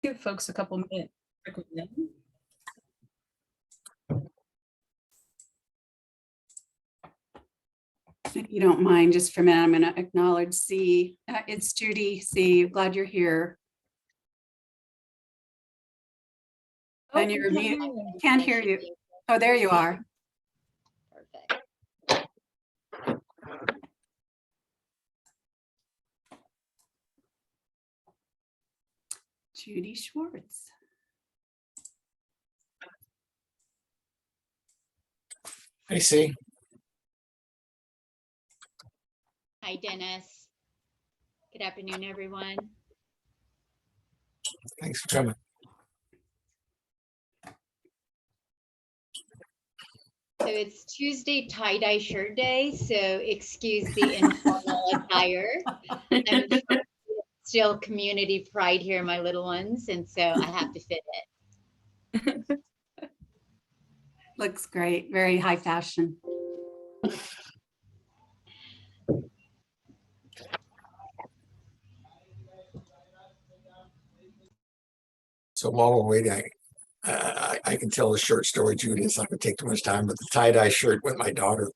Give folks a couple minutes. If you don't mind, just for a minute, I'm going to acknowledge C. It's Judy C. Glad you're here. Oh, And you're we mute. can't hear you. Can't hear you. Oh, there you are. Perfect. Judy Schwartz. I see. Hi, Dennis. Good afternoon, everyone. Thanks for coming. So it's Tuesday tie-dye shirt day, so excuse the informal attire. I'm still community pride here, my little ones, and so I have to fit it. Looks great. Very high fashion. So while we're waiting, I can tell the short story, Judy. It's not going to take too much time, but the tie-dye shirt with my daughter,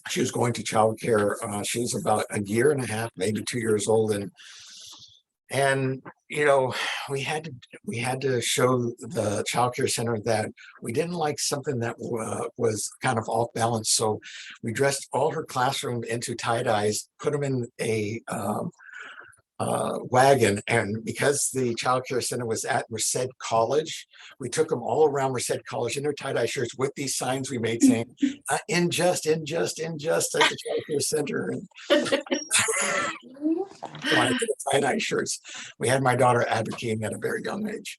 she was going to childcare. She was about a year and a half, maybe 2 years old, and you know, we had to show the childcare center that we didn't like something that was kind of off balance. So we dressed all her classroom into tie-dyes, put them in a wagon, and because the childcare center was at Merced College, we took them all around Merced College in their tie-dye shirts with these signs we made saying "Ingest at the childcare center." And tie-dye shirts. We had my daughter advocating at a very young age.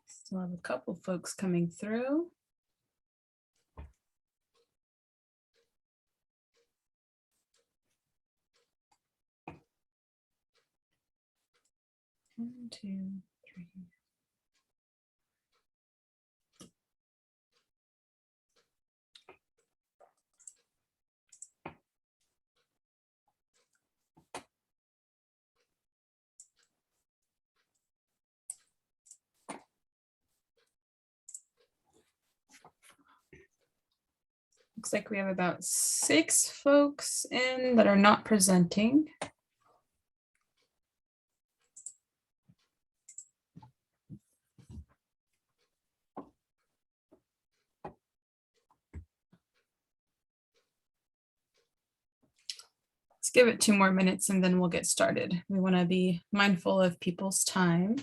Still have a couple folks coming through. One, two, three. Looks like we have about 6 folks in that are not presenting. Let's give it 2 more minutes and then we'll get started. We want to be mindful of people's time.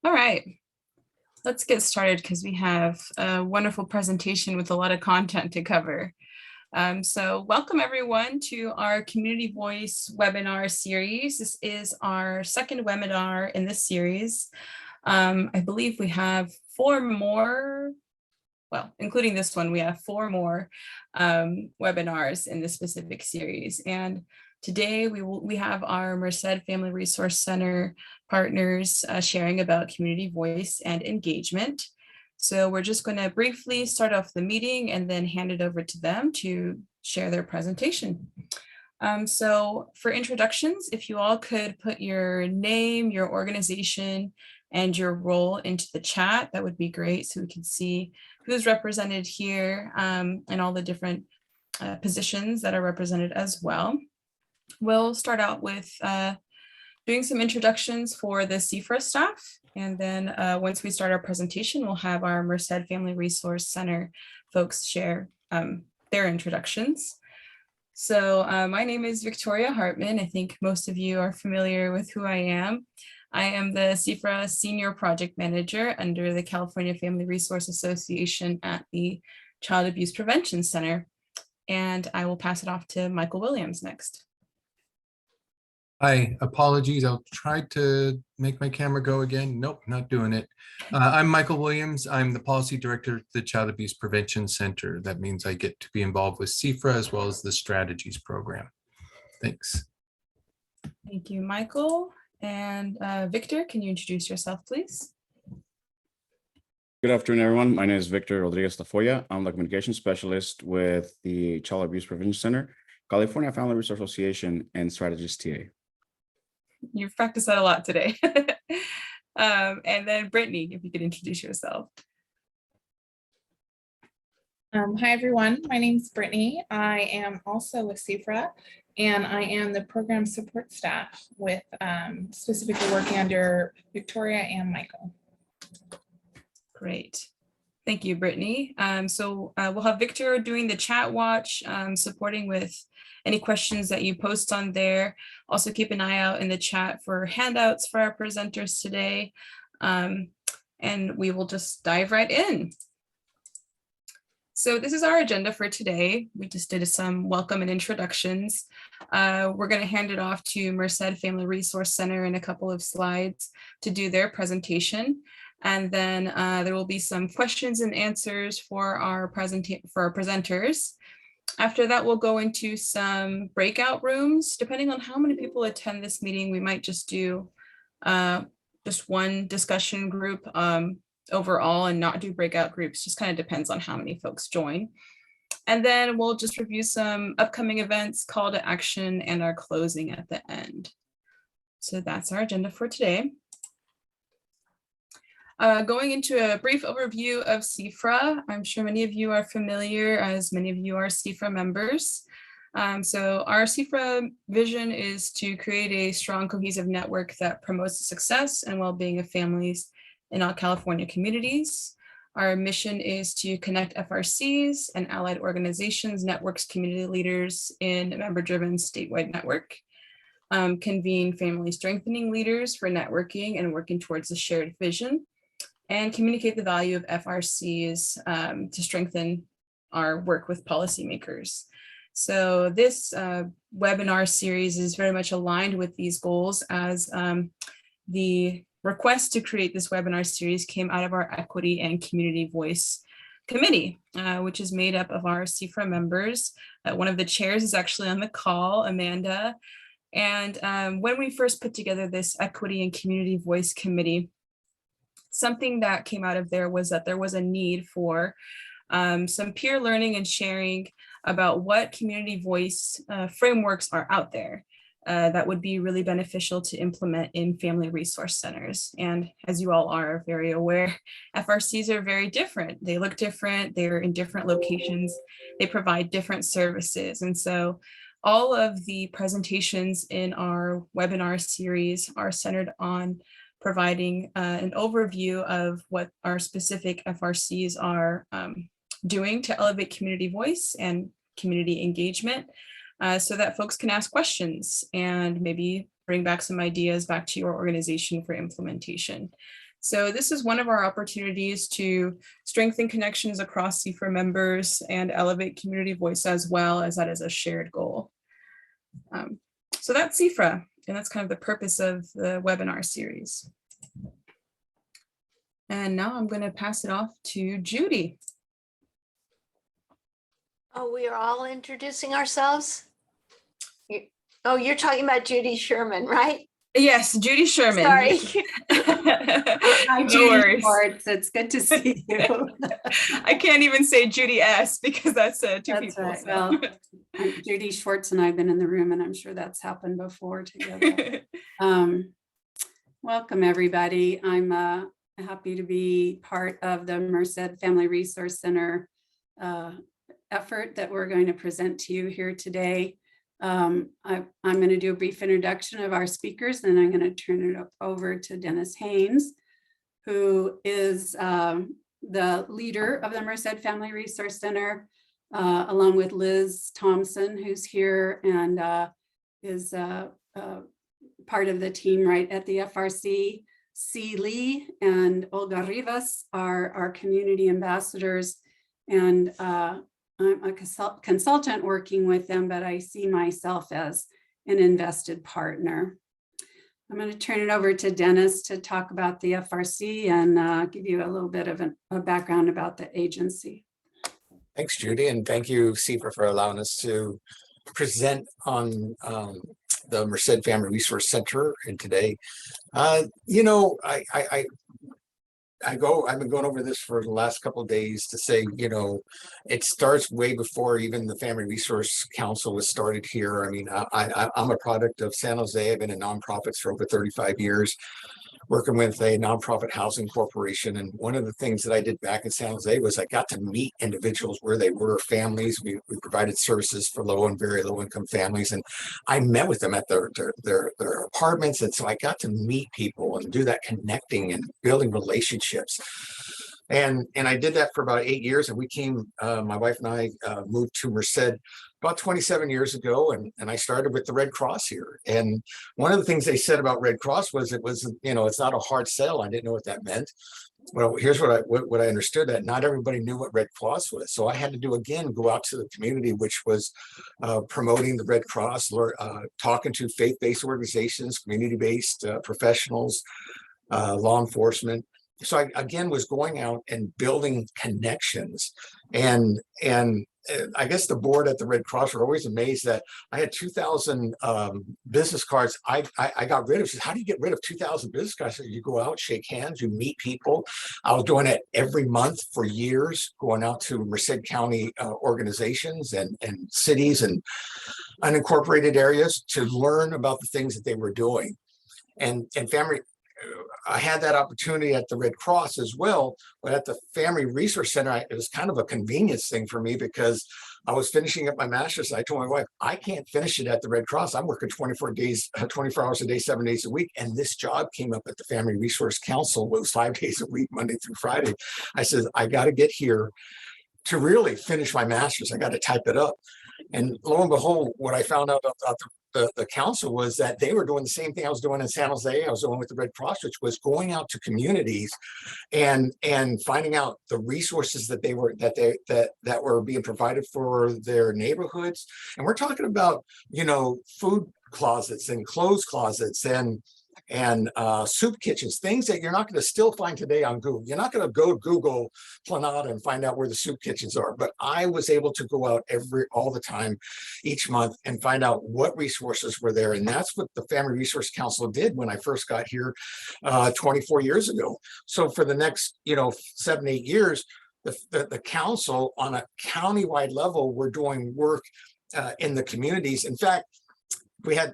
All right, let's get started because we have a wonderful presentation with a lot of content to cover. So welcome everyone to our Community Voice webinar series. This is our second webinar in this series. I believe we have 4 more, well, including this one, we have 4 more webinars in this specific series. And today we have our Merced Family Resource Center partners sharing about community voice and engagement. So we're just going to briefly start off the meeting and then hand it over to them to share their presentation. So for introductions, if you all could put your name, your organization, and your role into the chat, that would be great so we can see who's represented here and all the different positions that are represented as well. We'll start out with doing some introductions for the CFRA staff. And then once we start our presentation, we'll have our Merced Family Resource Center folks share their introductions. So my name is Victoria Hartman. I think most of you are familiar with who I am. I am the CFRA Senior Project Manager under the California Family Resource Association at the Child Abuse Prevention Center. And I will pass it off to Michael Williams next. Hi, apologies. I'll try to make my camera go again. Nope, not doing it. I'm Michael Williams. I'm the Policy Director at the Child Abuse Prevention Center. That means I get to be involved with CFRA as well as the Strategies program. Thanks. Thank you, Michael. And Victor, can you introduce yourself, please? Good afternoon, everyone. My name is Victor Rodriguez Tafoya. I'm the Communication Specialist with the Child Abuse Prevention Center, California Family Resource Association, and Strategies TA. You've practiced that a lot today. And then Brittany, if you could introduce yourself. Hi, everyone. My name is Brittany. I am also with CFRA, and I am the program support staff with specifically working under Victoria and Michael. Great. Thank you, Brittany. So we'll have Victor doing the chat watch, supporting with any questions that you post on there. Also keep an eye out in the chat for handouts for our presenters today. And we will just dive right in. So this is our agenda for today. We just did some welcome and introductions. We're going to hand it off to Merced Family Resource Center in a couple of slides to do their presentation. And then there will be some questions and answers for our presenters. After that, we'll go into some breakout rooms. Depending on how many people attend this meeting, we might just do just one discussion group overall and not do breakout groups. Just kind of depends on how many folks join. And then we'll just review some upcoming events, call to action, and our closing at the end. So that's our agenda for today. Going into a brief overview of CFRA, I'm sure many of you are familiar, as many of you are CFRA members. So our CFRA vision is to create a strong, cohesive network that promotes the success and well-being of families in all California communities. Our mission is to connect FRCs and allied organizations, networks, community leaders in a member-driven statewide network, convene family strengthening leaders for networking and working towards a shared vision, and communicate the value of FRCs to strengthen our work with policymakers. So this webinar series is very much aligned with these goals, as the request to create this webinar series came out of our Equity and Community Voice Committee, which is made up of our CFRA members. One of the chairs is actually on the call, Amanda. And when we first put together this Equity and Community Voice Committee, something that came out of there was that there was a need for some peer learning and sharing about what community voice frameworks are out there that would be really beneficial to implement in family resource centers. And as you all are very aware, FRCs are very different. They look different, they're in different locations, they provide different services. And so all of the presentations in our webinar series are centered on providing an overview of what our specific FRCs are doing to elevate community voice and community engagement, so that folks can ask questions and maybe bring back some ideas back to your organization for implementation. So this is one of our opportunities to strengthen connections across CFRA members and elevate community voice, as well as that is a shared goal. So that's CFRA, and that's kind of the purpose of the webinar series. And now I'm going to pass it off to Judy. Oh, we are all introducing ourselves? Oh, you're talking about Judy Sherman, right? Yes, Judy Sherman. Sorry. Hi, No Judy worries. Schwartz. It's good to see you. I can't even say Judy S because that's two That's people. right. So. Well, Judy Schwartz and I have been in the room, and I'm sure that's happened before together. Welcome, everybody. I'm happy to be part of the Merced Family Resource Center effort that we're going to present to you here today. I'm going to do a brief introduction of our speakers, and I'm going to turn it over to Dennis Haynes, who is the leader of the Merced Family Resource Center, along with Liz Thompson, who's here and is part of the team right at the FRC. C. Lee and Olga Rivas are our community ambassadors, and I'm a consultant working with them, but I see myself as an invested partner. I'm going to turn it over to Dennis to talk about the FRC and give you a little bit of a background about the agency. Thanks, Judy, and thank you, CFRA, for allowing us to present on the Merced Family Resource Center. And today, you know, I've been going over this for the last couple of days to say, you know, it starts way before even the Family Resource Council was started here. I mean, I'm a product of San Jose. I've been in nonprofits for over 35 years, working with a nonprofit housing corporation. And one of the things that I did back in San Jose was I got to meet individuals where they were, families. We provided services for low and very low income families. And I met with them at their apartments. And so I got to meet people and do that connecting and building relationships. And I did that for about 8 years. And we came, my wife and I moved to Merced about 27 years ago, and I started with the Red Cross here. And one of the things they said about Red Cross was you know, it's not a hard sell. I didn't know what that meant. Well, here's what I understood, that not everybody knew what Red Cross was. So I had to go out to the community, which was promoting the Red Cross, talking to faith-based organizations, community-based professionals, law enforcement. So I, again, was going out and building connections, and I guess the board at the Red Cross were always amazed that I had 2,000 business cards. I got rid of. Said, how do you get rid of 2,000 business cards? You go out, shake hands, you meet people. I was doing it every month for years, going out to Merced County organizations and cities and unincorporated areas to learn about the things that they were doing, and family. I had that opportunity at the Red Cross as well, but at the Family Resource Center, it was kind of a convenience thing for me because I was finishing up my master's. I told my wife, I can't finish it at the Red Cross. I'm working 24 hours a day, 7 days a week. And this job came up at the Family Resource Council. It was 5 days a week, Monday through Friday. I said, I got to get here to really finish my master's. I got to type it up. And lo and behold, what I found out about the council was that they were doing the same thing I was doing in San Jose. I was doing with the Red Cross, which was going out to communities and finding out the resources that that were being provided for their neighborhoods. And we're talking about, you know, food closets and clothes closets and soup kitchens, things that you're not going to still find today on Google. You're not going to go Google Planada and find out where the soup kitchens are. But I was able to go out all the time, each month, and find out what resources were there. And that's what the Family Resource Council did when I first got here 24 years ago. So for the next, 7, 8 years, the council on a countywide level, we're doing work in the communities. In fact,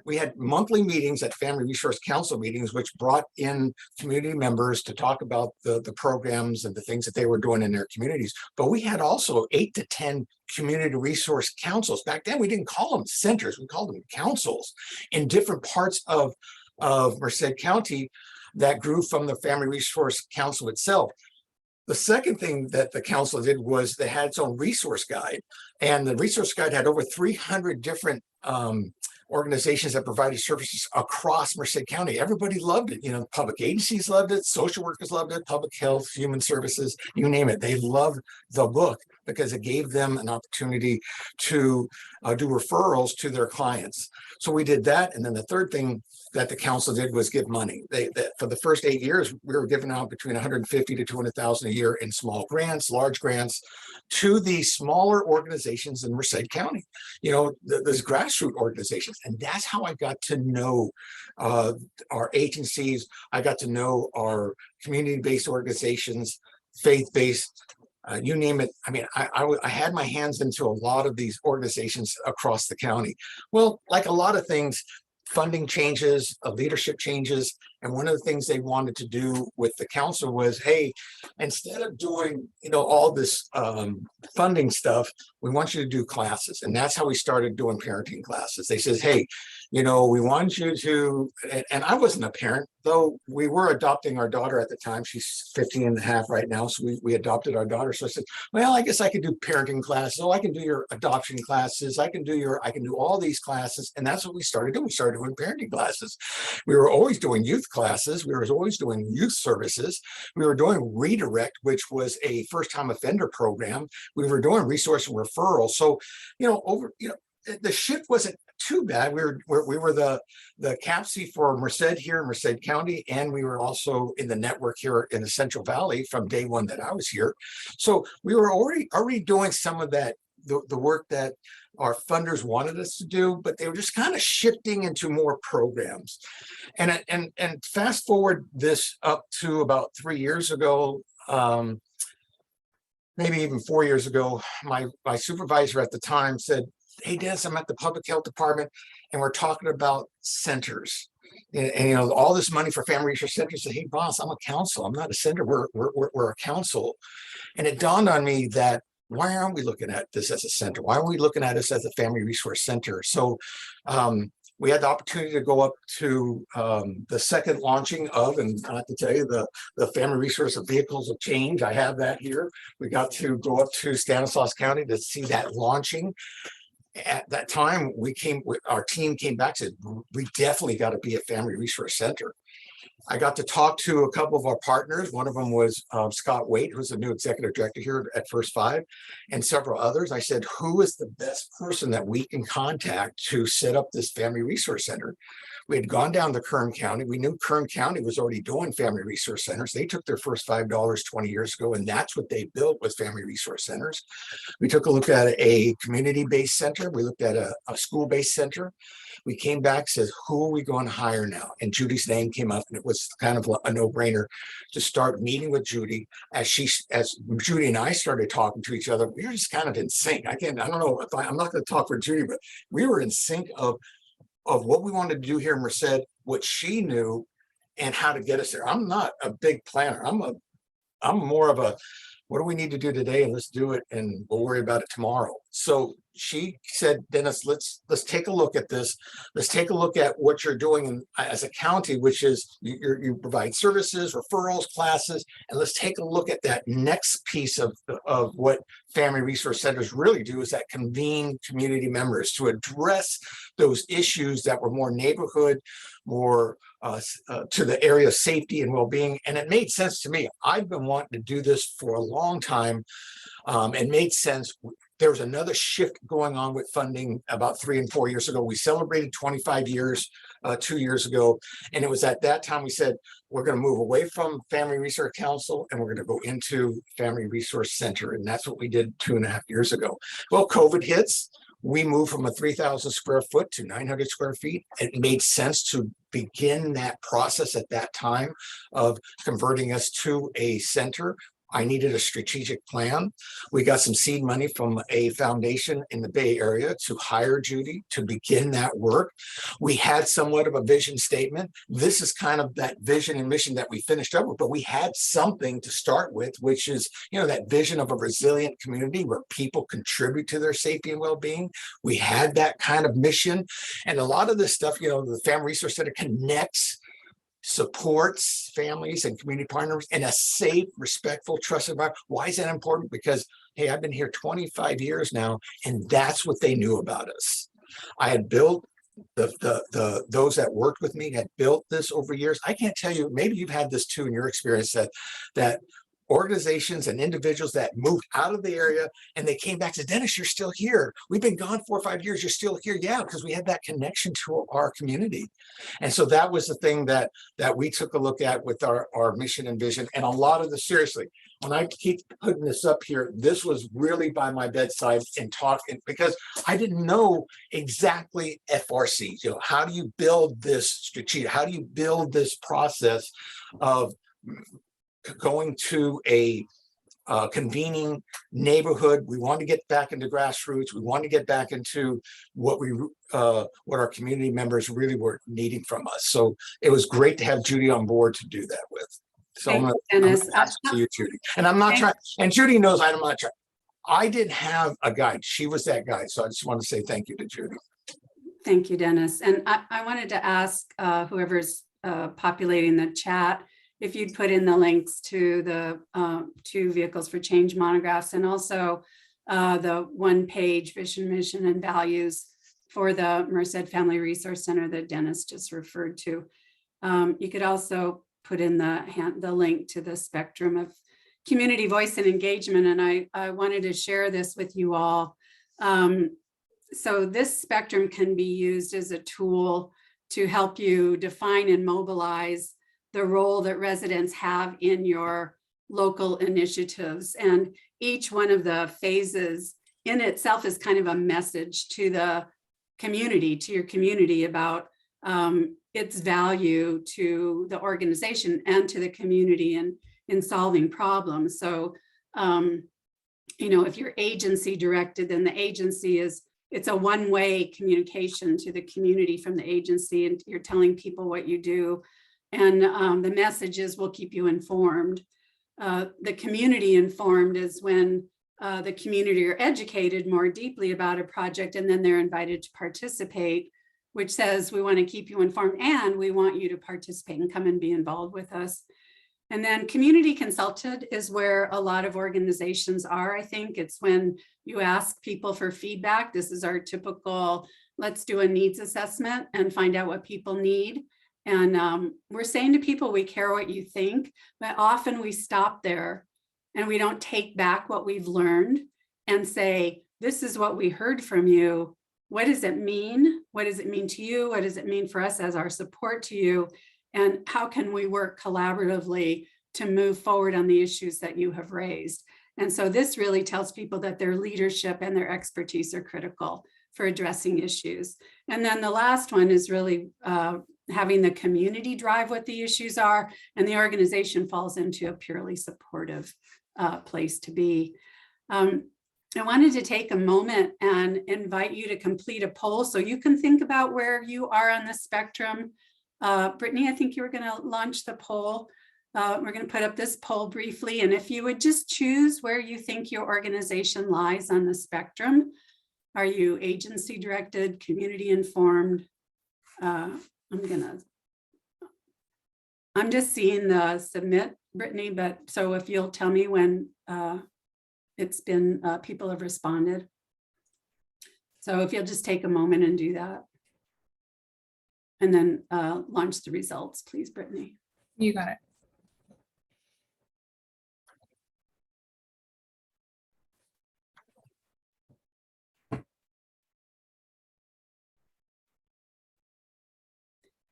we had monthly meetings at Family Resource Council meetings, which brought in community members to talk about the programs and the things that they were doing in their communities. But we had also 8 to 10 community resource councils. Back then, we didn't call them centers, we called them councils in different parts of Merced County that grew from the Family Resource Council itself. The second thing that the council did was they had its own resource guide, and the resource guide had over 300 different organizations that provided services across Merced County. Everybody loved it. You know, public agencies loved it, social workers loved it, public health, human services, you name it. They loved the book because it gave them an opportunity to do referrals to their clients. So we did that. And then the third thing that the council did was give money. For the first 8 years, we were giving out between 150 to 200,000 a year in small grants, large grants to the smaller organizations in Merced County. You know, those grassroots organizations. And that's how I got to know our agencies. I got to know our community-based organizations, faith-based, you name it. I mean, I had my hands into a lot of these organizations across the county. Well, like a lot of things, funding changes, leadership changes. And one of the things they wanted to do with the council was, hey, instead of doing, you know, all this funding stuff, we want you to do classes. And that's how we started doing parenting classes. They says, hey, you know, we want you to, and I wasn't a parent, though we were adopting our daughter at the time. She's 15 and a half right now. So we adopted our daughter. So I said, well, I guess I could do parenting classes. Oh, I can do your adoption classes. I can do all these classes. And that's what we started doing. We started doing parenting classes. We were always doing youth classes. We were always doing youth services. We were doing Redirect, which was a first-time offender program. We were doing resource and referral. So, you know, the shift wasn't too bad. We were the CAPC for Merced here in Merced County, and we were also in the network here in the Central Valley from day one that I was here. So we were already doing some of that, the work that our funders wanted us to do, but they were just kind of shifting into more programs. And fast forward this up to about 3 years ago, maybe even 4 years ago, my supervisor at the time said, hey, Des, I'm at the public health department and we're talking about centers. And you know, all this money for family resource centers. Say, hey, boss, I'm a council. I'm not a center. We're a council. And it dawned on me that why aren't we looking at this as a center? Why are we looking at this as a family resource center? So we had the opportunity to go up to the second launching of, and I have to tell you, the family resource of vehicles of change. I have that here. We got to go up to Stanislaus County to see that launching. At that time, our team came back and said, we definitely got to be a family resource center. I got to talk to a couple of our partners. One of them was Scott Waite, who's the new executive director here at First Five, and several others. I said, who is the best person that we can contact to set up this family resource center? We had gone down to Kern County. We knew Kern County was already doing family resource centers. They took their first $5 20 years ago, and that's what they built was family resource centers. We took a look at a community-based center. We looked at a school-based center. We came back, says, who are we going to hire now? And Judy's name came up, and it was kind of a no-brainer to start meeting with Judy. As Judy and I started talking to each other, we were just kind of in sync. I don't know if I'm not going to talk for Judy, but we were in sync of what we wanted to do here in Merced, what she knew, and how to get us there. I'm not a big planner. I'm more of a, what do we need to do today, and let's do it, and we'll worry about it tomorrow. So she said, Dennis, let's take a look at this. Let's take a look at what you're doing as a county, which is you provide services, referrals, classes, and let's take a look at that next piece of what family resource centers really do, is that convene community members to address those issues that were more neighborhood, more to the area of safety and well-being. And it made sense to me. I've been wanting to do this for a long time, and made sense. There was another shift going on with funding about 3 and 4 years ago. We celebrated 25 years 2 years ago. And it was at that time we said, we're going to move away from Family Resource Council and we're going to go into Family Resource Center. And that's what we did 2.5 years ago. Well, COVID hits. We moved from a 3,000 square foot to 900 square feet. It made sense to begin that process at that time of converting us to a center. I needed a strategic plan. We got some seed money from a foundation in the Bay Area to hire Judy to begin that work. We had somewhat of a vision statement. This is kind of that vision and mission that we finished up with, but we had something to start with, which is, you know, that vision of a resilient community where people contribute to their safety and well-being. We had that kind of mission. And a lot of this stuff, you know, the Family Resource Center connects, supports families and community partners in a safe, respectful, trusted environment. Why is that important? Because, hey, I've been here 25 years now, and that's what they knew about us. I had built those that worked with me had built this over years. I can't tell you, maybe you've had this too in your experience, that organizations and individuals that moved out of the area and they came back and said, Dennis, you're still here. We've been gone 4 or 5 years. You're still here. Yeah, because we had that connection to our community. And so that was the thing that we took a look at with our mission and vision. And a lot of the, seriously, when I keep putting this up here, this was really by my bedside and talking, because I didn't know exactly FRC. How do you build this strategy? How do you build this process of going to a convening neighborhood? We want to get back into grassroots. We want to get back into what our community members really were needing from us. So it was great to have Judy on board to do that with. So I'm gonna pass it to you, Judy. And I'm not trying, and Judy knows I'm not trying. I didn't have a guide. She was that guide. So I just want to say thank you to Judy. Thank you, Dennis. And I wanted to ask whoever's populating the chat, if you'd put in the links to the 2 Vehicles for Change monographs, and also the 1-page vision, mission, and values for the Merced Family Resource Center that Dennis just referred to. You could also put in the link to the spectrum of community voice and engagement. And I wanted to share this with you all. So this spectrum can be used as a tool to help you define and mobilize the role that residents have in your local initiatives. And each one of the phases in itself is kind of a message to the community, to your community, about its value to the organization and to the community in solving problems. So, if you're agency directed, then the agency it's a one-way communication to the community from the agency, and you're telling people what you do. And the messages will keep you informed. The community informed is when the community are educated more deeply about a project, and then they're invited to participate, which says we want to keep you informed and we want you to participate and come and be involved with us. And then community consulted is where a lot of organizations are. I think it's when you ask people for feedback. This is our typical, let's do a needs assessment and find out what people need. And we're saying to people, we care what you think, but often we stop there and we don't take back what we've learned and say, this is what we heard from you. What does it mean? What does it mean to you? What does it mean for us as our support to you? And how can we work collaboratively to move forward on the issues that you have raised? And so this really tells people that their leadership and their expertise are critical for addressing issues. And then the last one is really having the community drive what the issues are, and the organization falls into a purely supportive place to be. I wanted to take a moment and invite you to complete a poll so you can think about where you are on the spectrum. Brittany, I think you were going to launch the poll. We're going to put up this poll briefly, and if you would just choose where you think your organization lies on the spectrum. Are you agency directed, community informed? I'm just seeing the submit, Brittany, but so if you'll tell me when it's been, people have responded. So if you'll just take a moment and do that. And then launch the results, please, Brittany. You got it.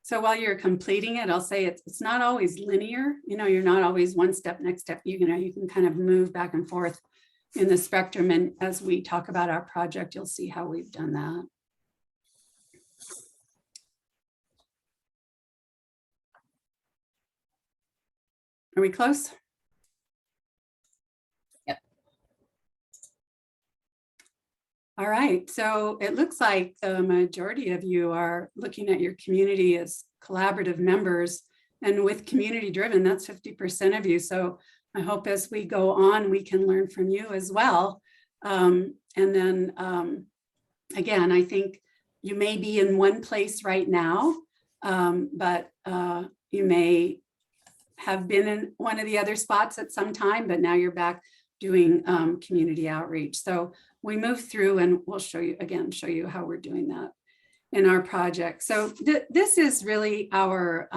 So while you're completing it, I'll say it's not always linear. You're not always one step, next step. You can kind of move back and forth in the spectrum. And as we talk about our project, you'll see how we've done that. Are we close? Yep. All right, so it looks like the majority of you are looking at your community as collaborative members, and with community driven, that's 50% of you. So I hope as we go on, we can learn from you as well. And then again, I think you may be in one place right now, but you may have been in one of the other spots at some time, but now you're back doing community outreach. So we move through and we'll show you how we're doing that in our project. So this is really our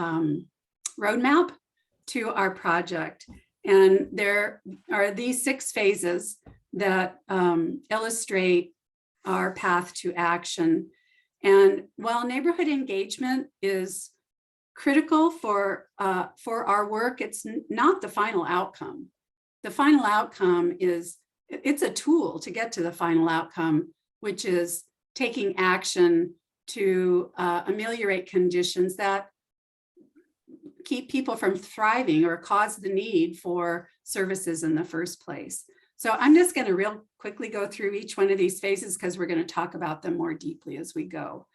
roadmap to our project. And there are these 6 phases that illustrate our path to action. And while neighborhood engagement is critical for our work, it's not the final outcome. The final outcome is, it's a tool to get to the final outcome, which is taking action to ameliorate conditions that keep people from thriving or cause the need for services in the first place. So I'm just going to real quickly go through each one of these phases because we're going to talk about them more deeply as we go.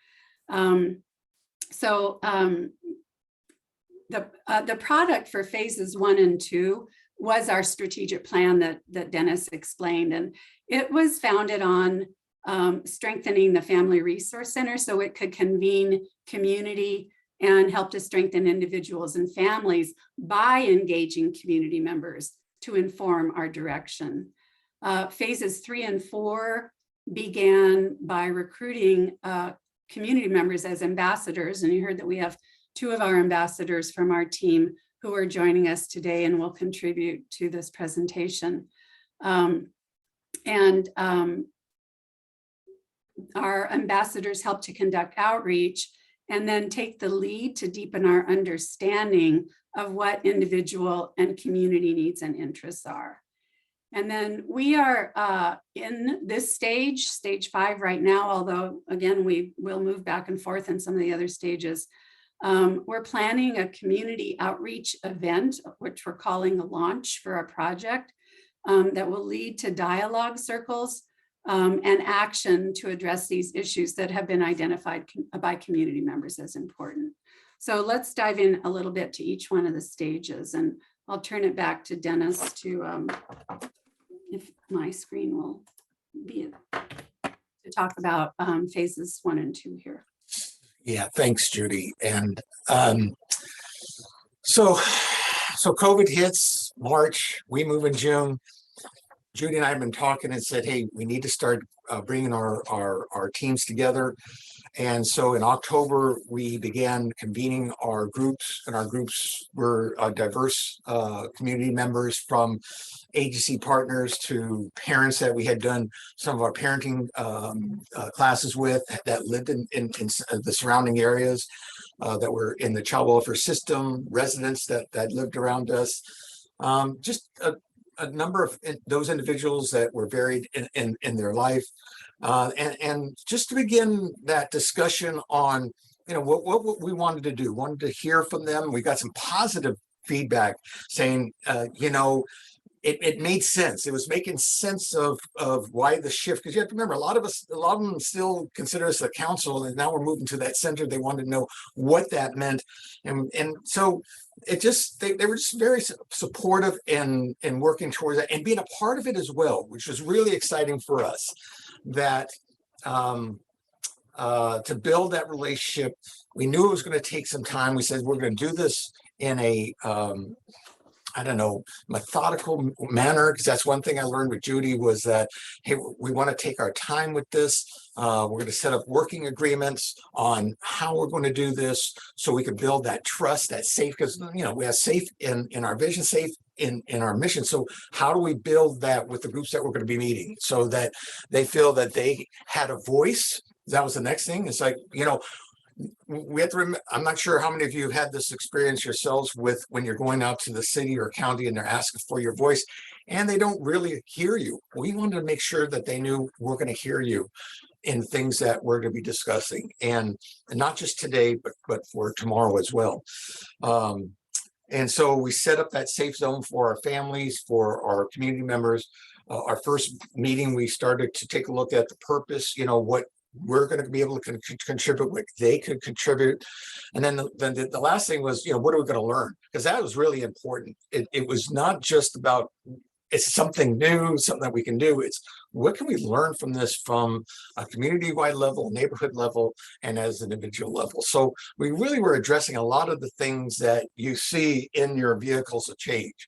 The product for phases 1 and 2 was our strategic plan that Dennis explained, and it was founded on strengthening the Family Resource Center so it could convene community and help to strengthen individuals and families by engaging community members to inform our direction. Phases 3 and 4 began by recruiting community members as ambassadors, and you heard that we have 2 of our ambassadors from our team who are joining us today and will contribute to this presentation. Our ambassadors help to conduct outreach and then take the lead to deepen our understanding of what individual and community needs and interests are. And then we are in this stage 5 right now, although again, we will move back and forth in some of the other stages. We're planning a community outreach event, which we're calling a launch for our project, that will lead to dialogue circles and action to address these issues that have been identified by community members as important. So let's dive in a little bit to each one of the stages, and I'll turn it back to Dennis to, if my screen will be, to talk about phases 1 and 2 here. Yeah, thanks, Judy. And so COVID hits March, we move in June. Judy and I have been talking and said, hey, we need to start bringing our teams together. And so in October, we began convening our groups, and our groups were diverse community members, from agency partners to parents that we had done some of our parenting classes with that lived in the surrounding areas, that were in the child welfare system, residents that lived around us. Just a number of those individuals that were varied in their life. And just to begin that discussion on, what we wanted to do, wanted to hear from them. We got some positive feedback saying, it made sense. It was making sense of why the shift, because you have to remember, a lot of them still consider us a council, and now we're moving to that center. They wanted to know what that meant. And so it just, they were just very supportive in working towards that and being a part of it as well, which was really exciting for us. That to build that relationship, we knew it was going to take some time. We said, we're going to do this in a methodical manner, because that's one thing I learned with Judy was that, hey, we want to take our time with this. We're going to set up working agreements on how we're going to do this so we can build that trust, that safe, because, we have safe in our vision, safe in our mission. So how do we build that with the groups that we're going to be meeting so that they feel that they had a voice? That was the next thing. It's like, we have to remember, I'm not sure how many of you have had this experience yourselves with when you're going out to the city or county and they're asking for your voice and they don't really hear you. We wanted to make sure that they knew we're going to hear you in things that we're going to be discussing, and not just today, but for tomorrow as well. And so we set up that safe zone for our families, for our community members. Our first meeting, we started to take a look at the purpose, what we're going to be able to contribute, what they could contribute. And then the last thing was, what are we going to learn? Because that was really important. It was not just about, it's something new, something that we can do. It's what can we learn from this from a community-wide level, neighborhood level, and as an individual level? So we really were addressing a lot of the things that you see in your vehicles of change.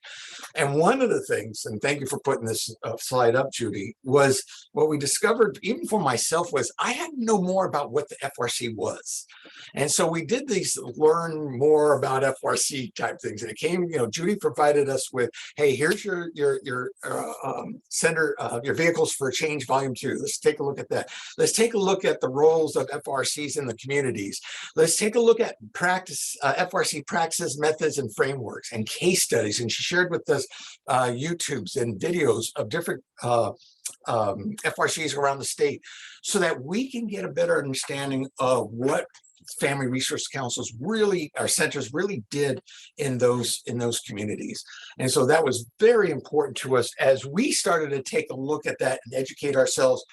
And one of the things, and thank you for putting this slide up, Judy, was what we discovered, even for myself, was I had to know more about what the FRC was. And so we did these learn more about FRC type things. And it came, Judy provided us with, hey, here's your your vehicles for change volume 2. Let's take a look at that. Let's take a look at the roles of FRCs in the communities. Let's take a look at practice, FRC practices, methods, and frameworks and case studies. And she shared with us YouTubes and videos of different FRCs around the state so that we can get a better understanding of what family resource councils really, our centers really did in those communities. And so that was very important to us as we started to take a look at that and educate ourselves.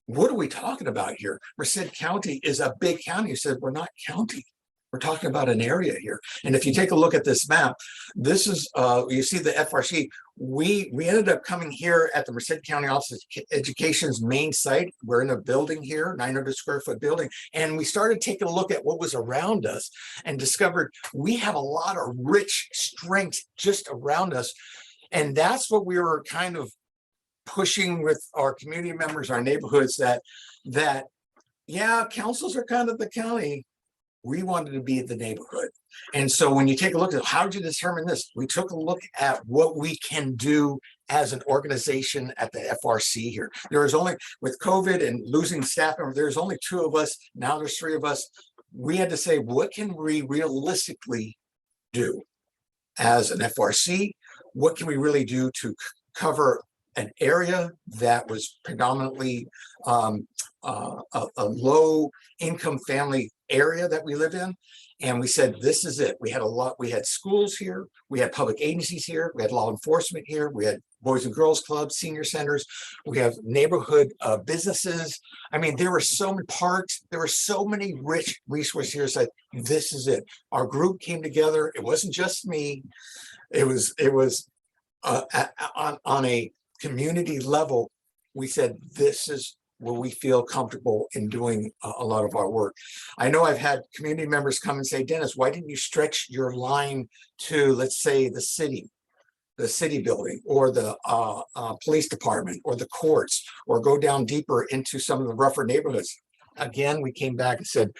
What are we talking about here? Merced County is a big county. You said we're not county. We're talking about an area here. And if you take a look at this map, this is, you see the FRC. We ended up coming here at the Merced County Office of Education's main site. We're in a building here, 900 square foot building. And we started taking a look at what was around us and discovered we have a lot of rich strengths just around us. And that's what we were kind of pushing with our community members, our neighborhoods, that yeah, councils are kind of the county. We wanted to be the neighborhood. And so when you take a look at how did you determine this, we took a look at what we can do as an organization at the FRC here. There was only, with COVID and losing staff members, there's only 2 of us. Now there's 3 of us. We had to say, what can we realistically do as an FRC? What can we really do to cover an area that was predominantly a low income family area that we live in? And we said, this is it. We had schools here, we had public agencies here, we had law enforcement here, we had Boys and Girls Clubs, senior centers, we have neighborhood businesses. I mean, there were so many parks, there were so many rich resources here. Said, this is it. Our group came together. It wasn't just me. It was on a community level. We said, this is where we feel comfortable in doing a lot of our work. I know I've had community members come and say, Dennis, why didn't you stretch your line to, let's say, the city building, or the police department, or the courts, or go down deeper into some of the rougher neighborhoods? Again, we came back and said,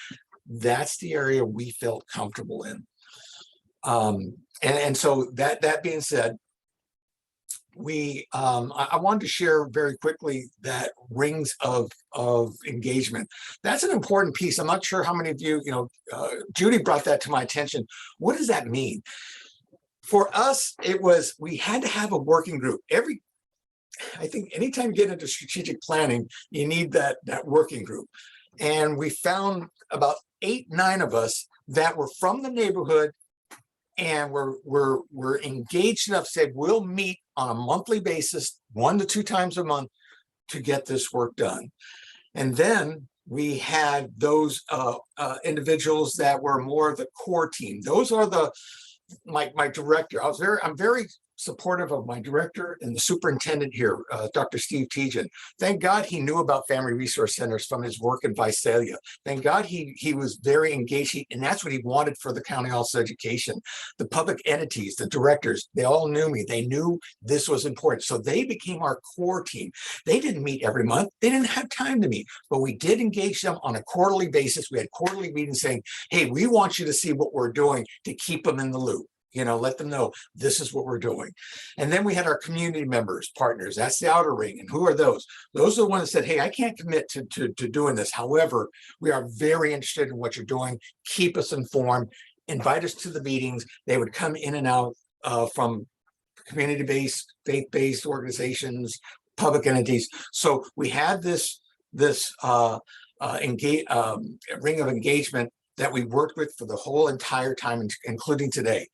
that's the area we felt comfortable in. And so that being said, I wanted to share very quickly that rings of engagement. That's an important piece. I'm not sure how many of you, Judy brought that to my attention. What does that mean? For us, it was, we had to have a working group. I think anytime you get into strategic planning, you need that working group. And we found about 8, 9 of us that were from the neighborhood, and we're engaged enough to say we'll meet on a monthly basis, 1 to 2 times a month, to get this work done. And then we had those individuals that were more of the core team. Those are my director. I'm very supportive of my director and the superintendent here, Dr. Steve Tejan. Thank God he knew about family resource centers from his work in Visalia. Thank God he was very engaged, and that's what he wanted for the county office of education. The public entities, the directors, they all knew me. They knew this was important. So they became our core team. They didn't meet every month. They didn't have time to meet, but we did engage them on a quarterly basis. We had quarterly meetings saying, hey, we want you to see what we're doing to keep them in the loop. Let them know this is what we're doing. And then we had our community members, partners. That's the outer ring. And who are those? Those are the ones that said, hey, I can't commit to doing this. However, we are very interested in what you're doing. Keep us informed. Invite us to the meetings. They would come in and out from community-based, faith-based organizations, public entities. So we had this ring of engagement that we worked with for the whole entire time, including today.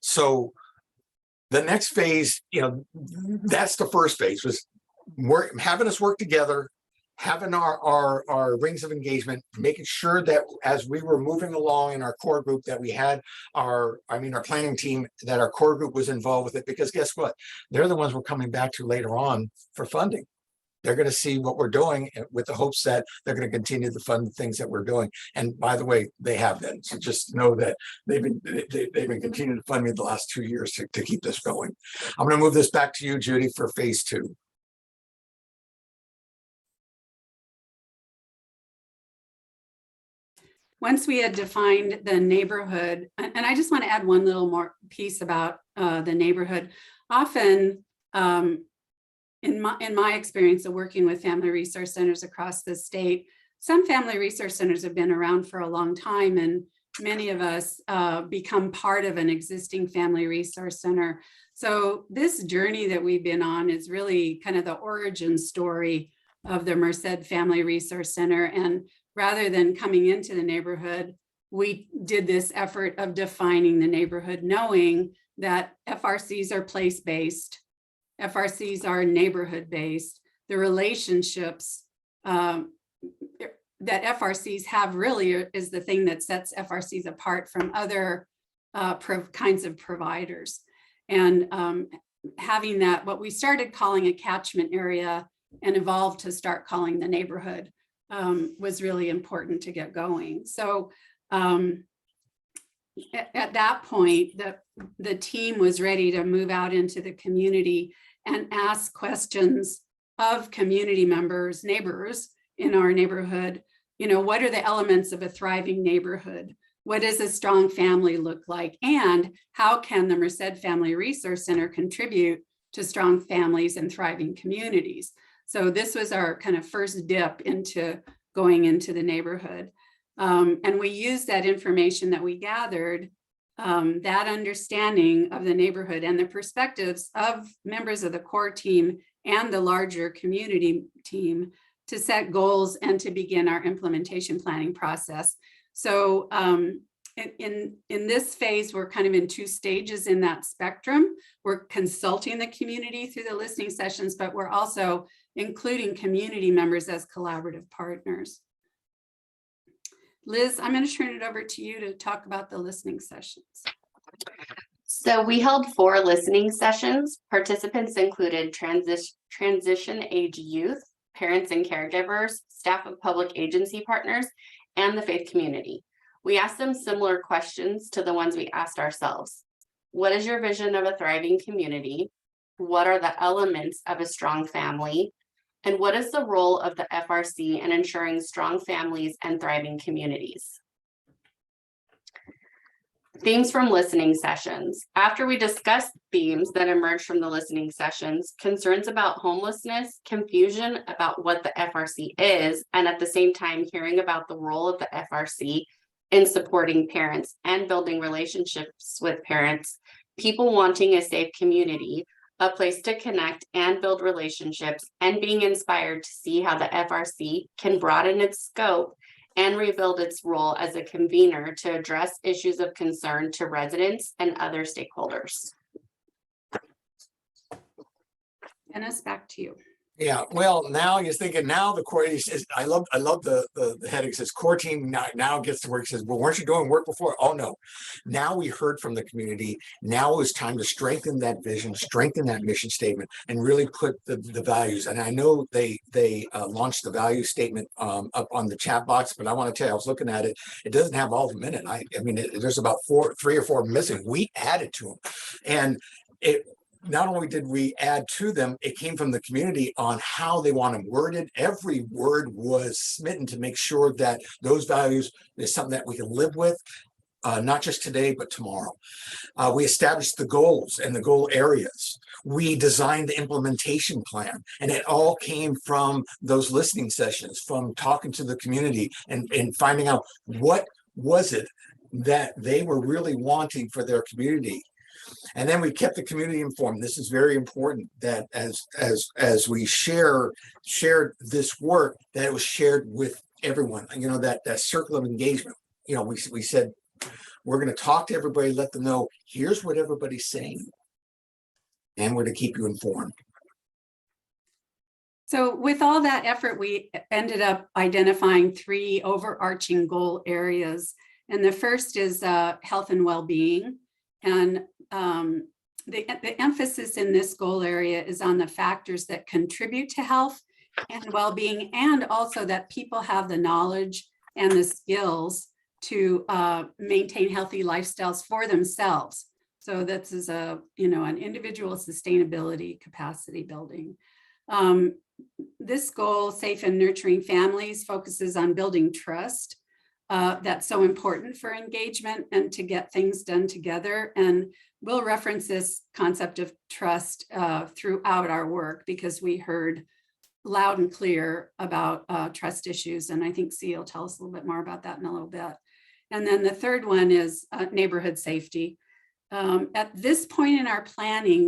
So the next phase, that's the first phase, was having us work together, having our rings of engagement, making sure that as we were moving along in our core group that we had our planning team, that our core group was involved with it, because guess what? They're the ones we're coming back to later on for funding. they're going to see what we're doing with the hopes that they're going to continue to fund the things that we're doing. And by the way, they have been. So just know that they've been continuing to fund me the last 2 years to keep this going. I'm going to move this back to you, Judy, for phase 2. Once we had defined the neighborhood, and I just want to add one little more piece about the neighborhood. Often, in my experience of working with family resource centers across the state, some family resource centers have been around for a long time, and many of us become part of an existing family resource center. So this journey that we've been on is really kind of the origin story of the Merced Family Resource Center. And rather than coming into the neighborhood, we did this effort of defining the neighborhood, knowing that FRCs are place-based, FRCs are neighborhood-based. The relationships that FRCs have really is the thing that sets FRCs apart from other kinds of providers. And having that, what we started calling a catchment area and evolved to start calling the neighborhood, was really important to get going. So at that point, the team was ready to move out into the community and ask questions of community members, neighbors in our neighborhood. You know, what are the elements of a thriving neighborhood? What does a strong family look like? And how can the Merced Family Resource Center contribute to strong families and thriving communities? So this was our kind of first dip into going into the neighborhood. And we used that information that we gathered, that understanding of the neighborhood and the perspectives of members of the core team and the larger community team to set goals and to begin our implementation planning process. So in this phase, we're kind of in 2 stages in that spectrum. We're consulting the community through the listening sessions, but we're also including community members as collaborative partners. Liz, I'm going to turn it over to you to talk about the listening sessions. So we held 4 listening sessions. Participants included transition age youth, parents and caregivers, staff of public agency partners, and the faith community. We asked them similar questions to the ones we asked ourselves. What is your vision of a thriving community? What are the elements of a strong family? And what is the role of the FRC in ensuring strong families and thriving communities? Themes from listening sessions. After we discussed themes that emerged from the listening sessions, concerns about homelessness, confusion about what the FRC is, and at the same time hearing about the role of the FRC in supporting parents and building relationships with parents, people wanting a safe community, a place to connect and build relationships, and being inspired to see how the FRC can broaden its scope and rebuild its role as a convener to address issues of concern to residents and other stakeholders. Dennis, back to you. Yeah, well, now you're thinking now the core, he says, I love the heading says core team now gets to work. Says, well, weren't you doing work before? Oh no. Now we heard from the community. Now it's time to strengthen that vision, strengthen that mission statement, and really put the values. And I know they launched the value statement up on the chat box, but I want to tell you, I was looking at it. It doesn't have all of them in it. I mean, there's about 3 or 4 missing. We added to them, and it. Not only did we add to them, it came from the community on how they want them worded. Every word was smitten to make sure that those values is something that we can live with, not just today, but tomorrow. We established the goals and the goal areas. We designed the implementation plan, and it all came from those listening sessions, from talking to the community and finding out what was it that they were really wanting for their community. And then we kept the community informed. This is very important that as we shared this work, that it was shared with everyone. You know, that circle of engagement. You know, we said we're going to talk to everybody, let them know here's what everybody's saying, and we're to keep you informed. So with all that effort, we ended up identifying 3 overarching goal areas. And the first is health and well-being. And the emphasis in this goal area is on the factors that contribute to health and well-being, and also that people have the knowledge and the skills to maintain healthy lifestyles for themselves. So this is an individual sustainability capacity building. This goal, Safe and Nurturing Families, focuses on building trust. That's so important for engagement and to get things done together. And we'll reference this concept of trust throughout our work, because we heard loud and clear about trust issues. And I think C will tell us a little bit more about that in a little bit. And then the third one is neighborhood safety. At this point in our planning,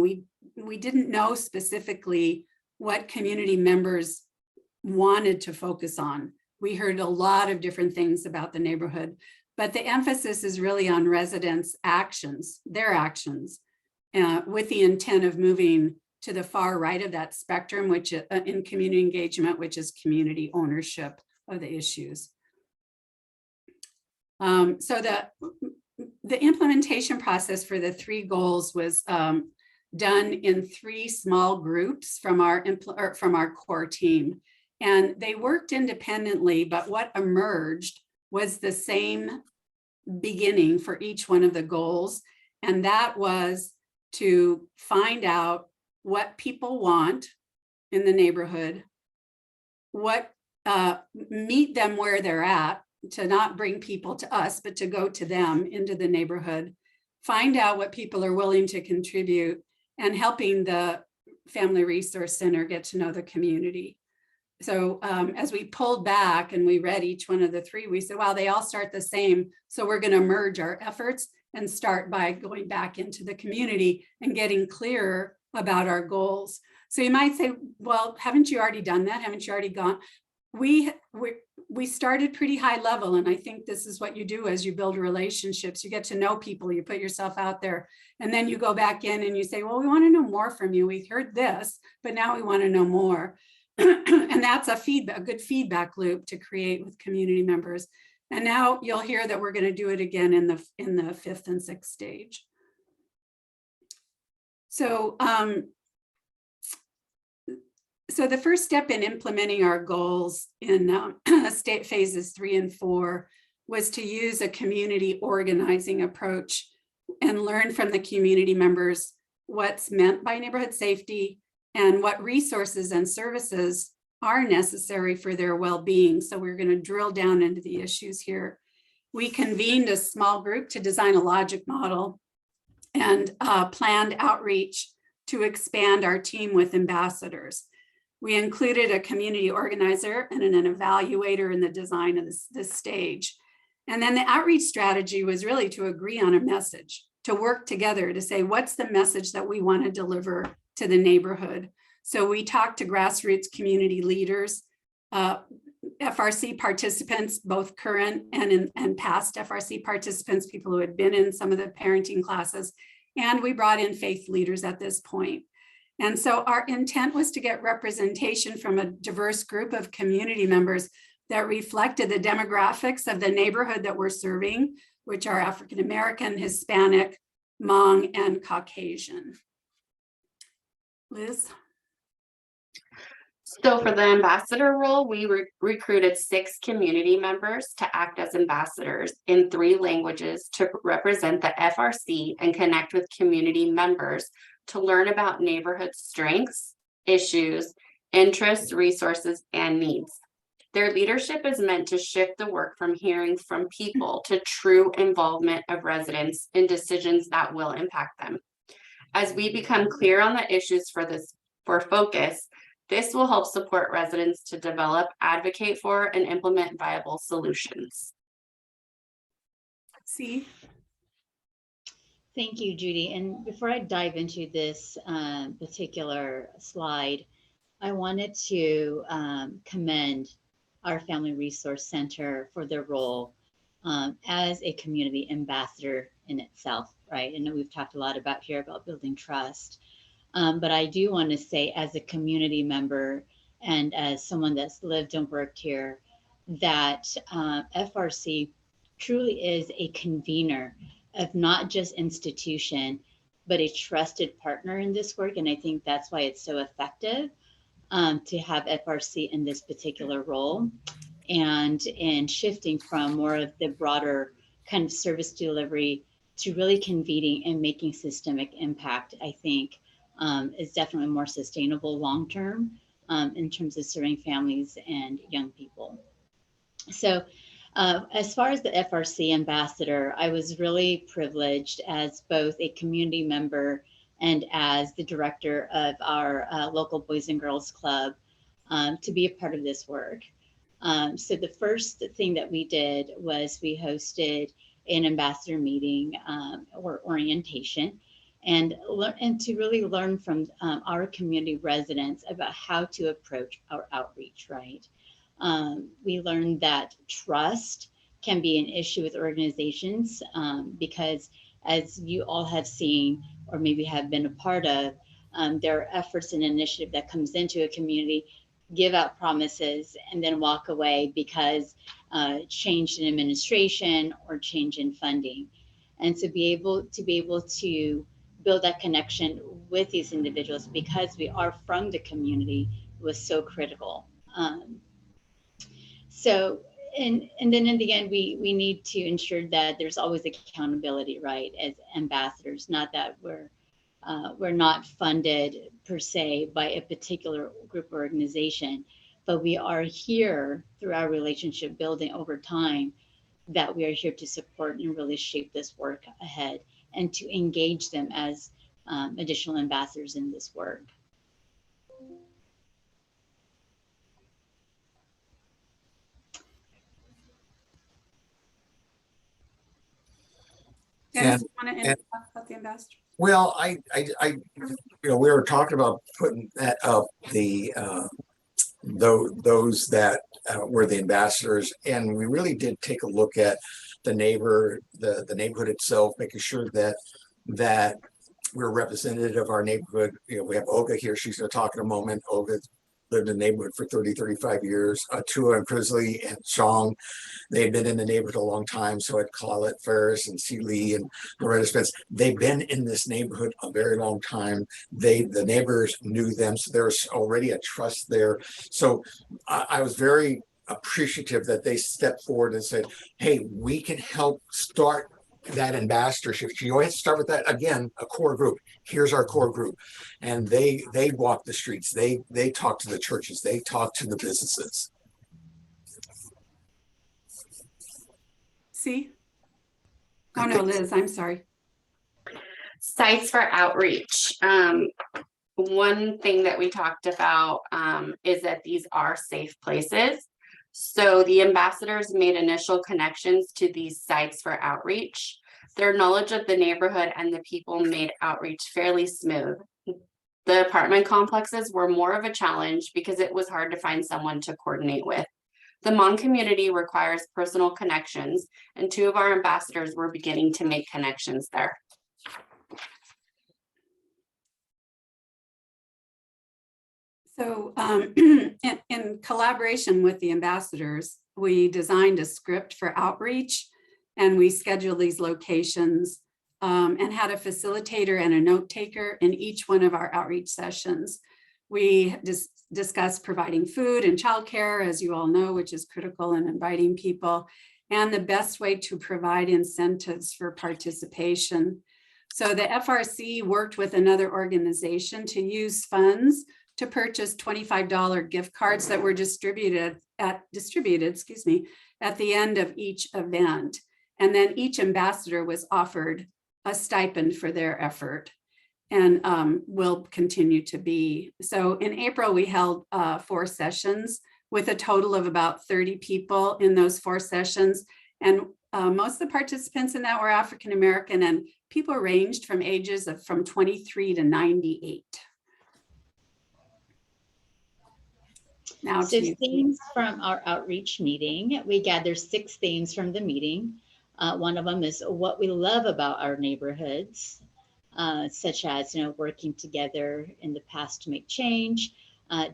we didn't know specifically what community members wanted to focus on. We heard a lot of different things about the neighborhood, but the emphasis is really on residents' actions, their actions, with the intent of moving to the far right of that spectrum, which in community engagement, which is community ownership of the issues. So the implementation process for the 3 goals was done in 3 small groups from our core team. And they worked independently, but what emerged was the same beginning for each one of the goals. And that was to find out what people want in the neighborhood, meet them where they're at, to not bring people to us, but to go to them into the neighborhood, find out what people are willing to contribute, and helping the Family Resource Center get to know the community. So as we pulled back and we read each one of the 3, we said, wow, they all start the same. So we're going to merge our efforts and start by going back into the community and getting clearer about our goals. So you might say, well, haven't you already done that? Haven't you already gone? We started pretty high level, and I think this is what you do as you build relationships. You get to know people, you put yourself out there, and then you go back in and you say, well, we want to know more from you. We've heard this, but now we want to know more. And that's a good feedback loop to create with community members. And now you'll hear that we're going to do it again in the 5th and 6th stage. So So the first step in implementing our goals in state phases 3 and 4 was to use a community organizing approach and learn from the community members what's meant by neighborhood safety and what resources and services are necessary for their well-being. So we're going to drill down into the issues here. We convened a small group to design a logic model and planned outreach to expand our team with ambassadors. We included a community organizer and an evaluator in the design of this stage. And then the outreach strategy was really to agree on a message, to work together to say, what's the message that we want to deliver to the neighborhood? So we talked to grassroots community leaders, FRC participants, both current and past FRC participants, people who had been in some of the parenting classes, and we brought in faith leaders at this point. And so our intent was to get representation from a diverse group of community members that reflected the demographics of the neighborhood that we're serving, which are African American, Hispanic, Hmong, and Caucasian. Liz? So for the ambassador role, we recruited 6 community members to act as ambassadors in 3 languages to represent the FRC and connect with community members to learn about neighborhood strengths, issues, interests, resources, and needs. Their leadership is meant to shift the work from hearing from people to true involvement of residents in decisions that will impact them. As we become clear on the issues for focus, this will help support residents to develop, advocate for, and implement viable solutions. See? Thank you, Judy. And before I dive into this particular slide, I wanted to commend our Family Resource Center for their role as a community ambassador in itself, right? And we've talked a lot about building trust. But I do want to say, as a community member and as someone that's lived and worked here, that FRC truly is a convener of not just institution, but a trusted partner in this work. And I think that's why it's so effective. to have FRC in this particular role, and shifting from more of the broader kind of service delivery to really convening and making systemic impact, I think is definitely more sustainable long term in terms of serving families and young people. So as far as the FRC ambassador, I was really privileged as both a community member and as the director of our local Boys and Girls Club to be a part of this work. So the first thing that we did was we hosted an ambassador meeting or orientation, and to really learn from our community residents about how to approach our outreach, right? We learned that trust can be an issue with organizations because, as you all have seen or maybe have been a part of, there are efforts and initiative that comes into a community, give out promises, and then walk away because change in administration or change in funding. And to be able to build that connection with these individuals because we are from the community was so critical. So, and then in the end, we need to ensure that there's always accountability, right? As ambassadors, not that we're not funded per se by a particular group or organization, but we are here through our relationship building over time, that we are here to support and really shape this work ahead and to engage them as additional ambassadors in this work. Dennis, you want to talk about the ambassador? Well, we were talking about putting that up, those that were the ambassadors, and we really did take a look at the neighborhood itself, making sure that we're representative of our neighborhood. We have Olga here; she's going to talk in a moment. Olga lived in the neighborhood for 35 years. Tua and Crisley and Chong, they had been in the neighborhood a long time. So had Colette Ferris and C. Lee and Loretta Spence. They've been in this neighborhood a very long time. The neighbors knew them, so there's already a trust there. So I was very appreciative that they stepped forward and said, hey, we can help start that ambassadorship. You always start with that, again, a core group. Here's our core group. And they walk the streets. They talk to the churches. They talk to the businesses. See? Oh no, Liz, I'm sorry. Sites for outreach. One thing that we talked about is that these are safe places. So the ambassadors made initial connections to these sites for outreach. Their knowledge of the neighborhood and the people made outreach fairly smooth. The apartment complexes were more of a challenge because it was hard to find someone to coordinate with. The Hmong community requires personal connections, and 2 of our ambassadors were beginning to make connections there. So in collaboration with the ambassadors, we designed a script for outreach, and we scheduled these locations and had a facilitator and a note taker in each one of our outreach sessions. We discussed providing food and childcare, as you all know, which is critical in inviting people, and the best way to provide incentives for participation. So the FRC worked with another organization to use funds to purchase $25 gift cards that were distributed at the end of each event. And then each ambassador was offered a stipend for their effort, and will continue to be. So in April, we held 4 sessions with a total of about 30 people in those 4 sessions. And most of the participants in that were African-American, and people ranged from ages of from 23 to 98. Now So themes from our outreach meeting, we gathered 6 themes from the meeting. One of them is what we love about our neighborhoods, such as, working together in the past to make change,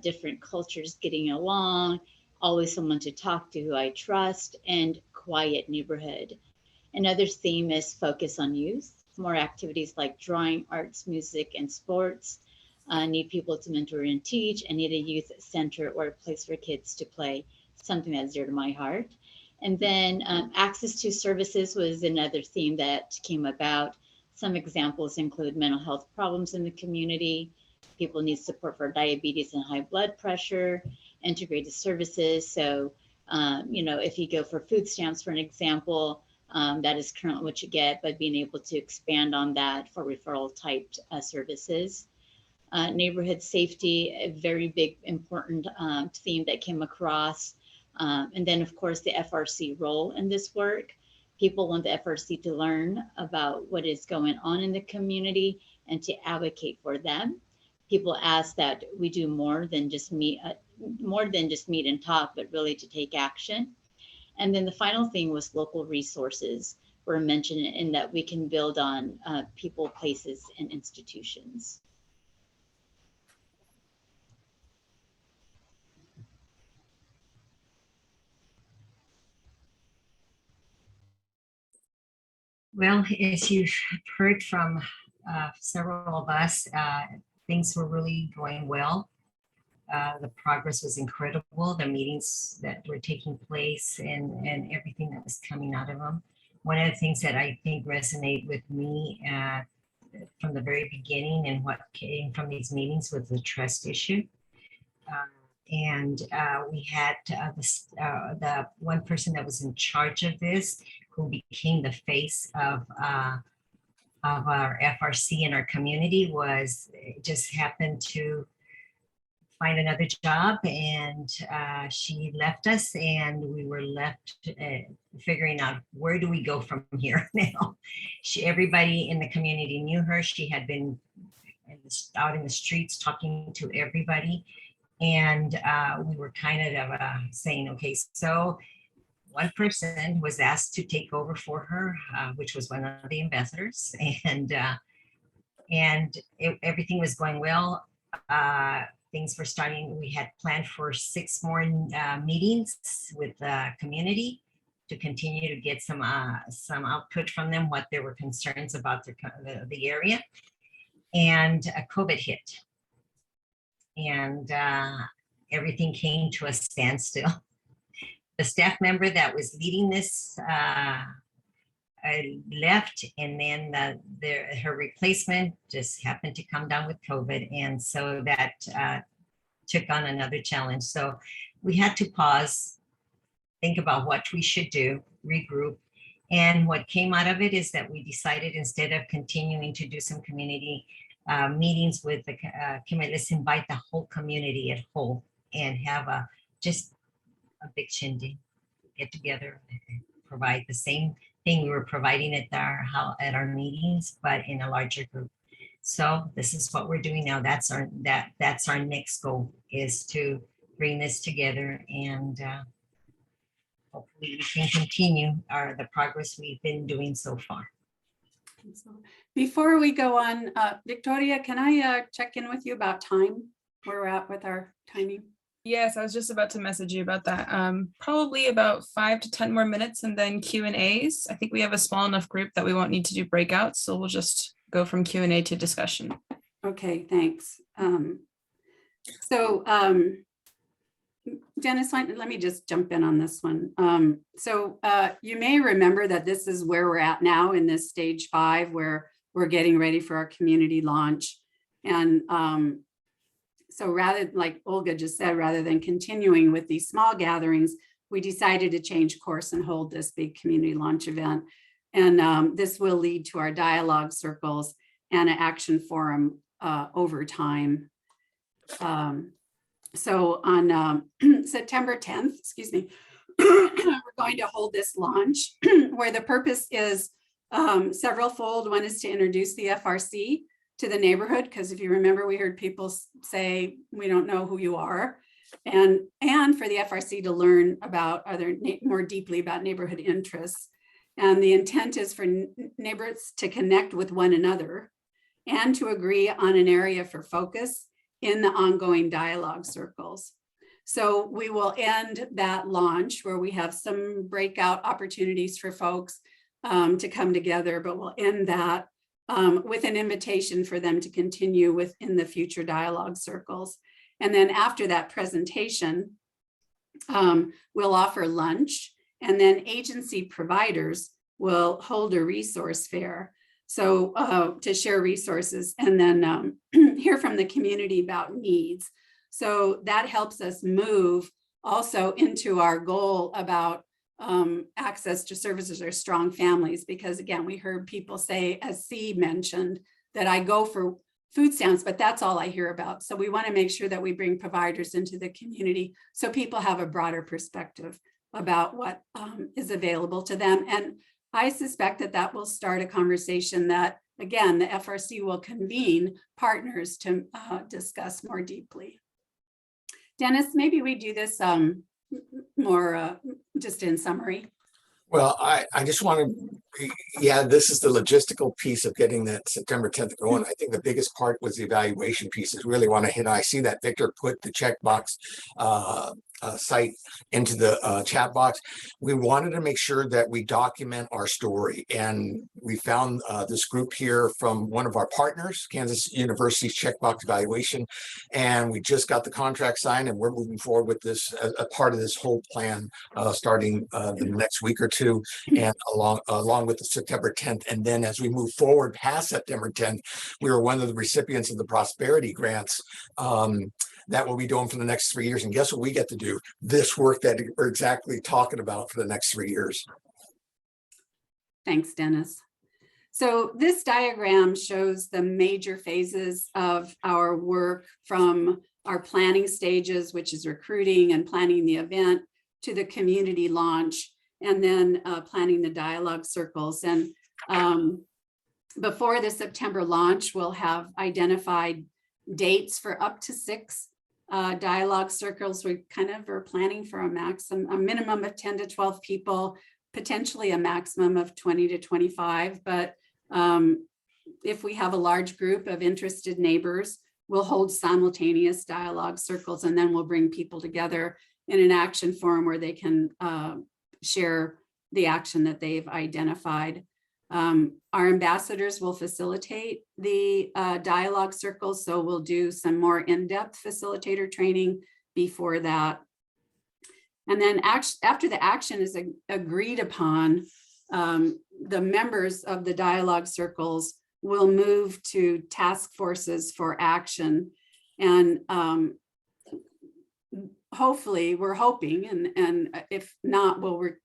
different cultures getting along, always someone to talk to who I trust, and quiet neighborhood. Another theme is focus on youth, more activities like drawing, arts, music, and sports. need people to mentor and teach, and need a youth center or a place for kids to play, something that's dear to my heart. And then access to services was another theme that came about. Some examples include mental health problems in the community. People need support for diabetes and high blood pressure, integrated services. So, if you go for food stamps, for an example, that is currently what you get, but being able to expand on that for referral type services. Neighborhood safety, a very big, important theme that came across. And then, of course, the FRC role in this work. People want the FRC to learn about what is going on in the community and to advocate for them. People ask that we do more than just meet and talk, but really to take action. And then the final thing was local resources were mentioned, in that we can build on people, places, and institutions. Well, as you've heard from several of us, things were really going well. The progress was incredible. The meetings that were taking place and everything that was coming out of them. One of the things that I think resonate with me from the very beginning and what came from these meetings was the trust issue. We had the one person that was in charge of this, who became the face of our FRC in our community, just happened to find another job, and she left us, and we were left figuring out, where do we go from here now? Everybody in the community knew her. She had been out in the streets talking to everybody, and we were kind of saying, okay, so one person was asked to take over for her, which was one of the ambassadors, and everything was going well. Things were starting. We had planned for 6 more meetings with the community to continue to get some output from them, what there were concerns about the area, and COVID hit, and everything came to a standstill. The staff member that was leading this left, and then her replacement just happened to come down with COVID, and so that took on another challenge. So we had to pause, think about what we should do, regroup, and what came out of it is that we decided, instead of continuing to do some community meetings with the community, let's invite the whole community at whole and have just a big shindig, get together, and provide the same thing we were providing at our meetings, but in a larger group. So this is what we're doing now. That's our next goal, is to bring this together, and hopefully we can continue the progress we've been doing so far. So before we go on, Victoria, can I check in with you about time, where we're at with our timing? Yes, I was just about to message you about that. Probably about 5 to 10 more minutes, and then Q&As. I think we have a small enough group that we won't need to do breakouts, so we'll just go from Q&A to discussion. Okay, thanks. Dennis, let me just jump in on this one. You may remember that this is where we're at now in this stage 5, where we're getting ready for our community launch. And so rather, like Olga just said, rather than continuing with these small gatherings, we decided to change course and hold this big community launch event. And this will lead to our dialogue circles and an action forum over time. So on September 10th, we're going to hold this launch where the purpose is several-fold. One is to introduce the FRC to the neighborhood, because if you remember, we heard people say, we don't know who you are, and for the FRC to learn about more deeply about neighborhood interests. And the intent is for neighbors to connect with one another and to agree on an area for focus in the ongoing dialogue circles. So we will end that launch where we have some breakout opportunities for folks to come together, but we'll end that with an invitation for them to continue within the future dialogue circles. And then after that presentation, we'll offer lunch, and then agency providers will hold a resource fair. So to share resources, and then hear from the community about needs. So that helps us move also into our goal about access to services or strong families, because again, we heard people say, as C mentioned, that I go for food stamps, but that's all I hear about. So we want to make sure that we bring providers into the community so people have a broader perspective about what is available to them. And I suspect that that will start a conversation that, again, the FRC will convene partners to discuss more deeply. Dennis, maybe we do this more just in summary. Well, I just want to, yeah, this is the logistical piece of getting that September 10th going. I think the biggest part was the evaluation pieces. Really want to hit. I see that Victor put the checkbox site into the chat box. We wanted to make sure that we document our story, and we found this group here from one of our partners, Kansas University's checkbox evaluation, and we just got the contract signed, and we're moving forward with this as a part of this whole plan starting the next week or two, and along with the September 10th. And then as we move forward past September 10th, we were one of the recipients of the prosperity grants that we'll be doing for the next 3 years. And guess what we get to do? This work that we're exactly talking about for the next 3 years. Thanks, Dennis. So this diagram shows the major phases of our work, from our planning stages, which is recruiting and planning the event, to the community launch, and then planning the dialogue circles. And before the September launch, we'll have identified dates for up to 6 dialogue circles. We kind of are planning for a minimum of 10 to 12 people, potentially a maximum of 20 to 25. But if we have a large group of interested neighbors, we'll hold simultaneous dialogue circles, and then we'll bring people together in an action forum where they can share the action that they've identified. Our ambassadors will facilitate the dialogue circles, so we'll do some more in-depth facilitator training before that. And then after the action is agreed upon, the members of the dialogue circles will move to task forces for action. And hopefully, we're hoping, and if not, we'll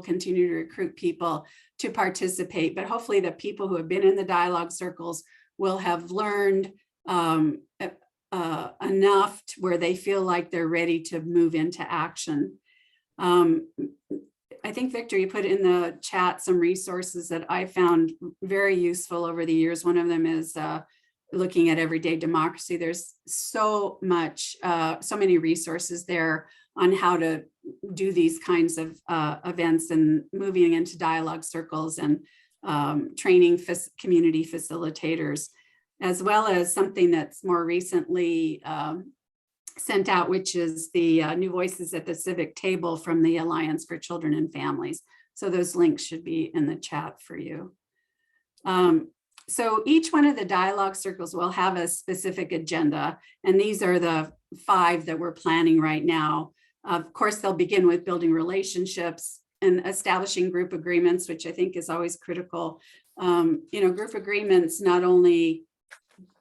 continue to recruit people to participate. But hopefully the people who have been in the dialogue circles will have learned enough to where they feel like they're ready to move into action. I think, Victor, you put in the chat some resources that I found very useful over the years. One of them is looking at everyday democracy. There's so many resources there on how to do these kinds of events and moving into dialogue circles and training community facilitators, as well as something that's more recently sent out, which is the New Voices at the Civic Table from the Alliance for Children and Families. So those links should be in the chat for you. So each one of the dialogue circles will have a specific agenda, and these are the 5 that we're planning right now. Of course, they'll begin with building relationships and establishing group agreements, which I think is always critical. Group agreements not only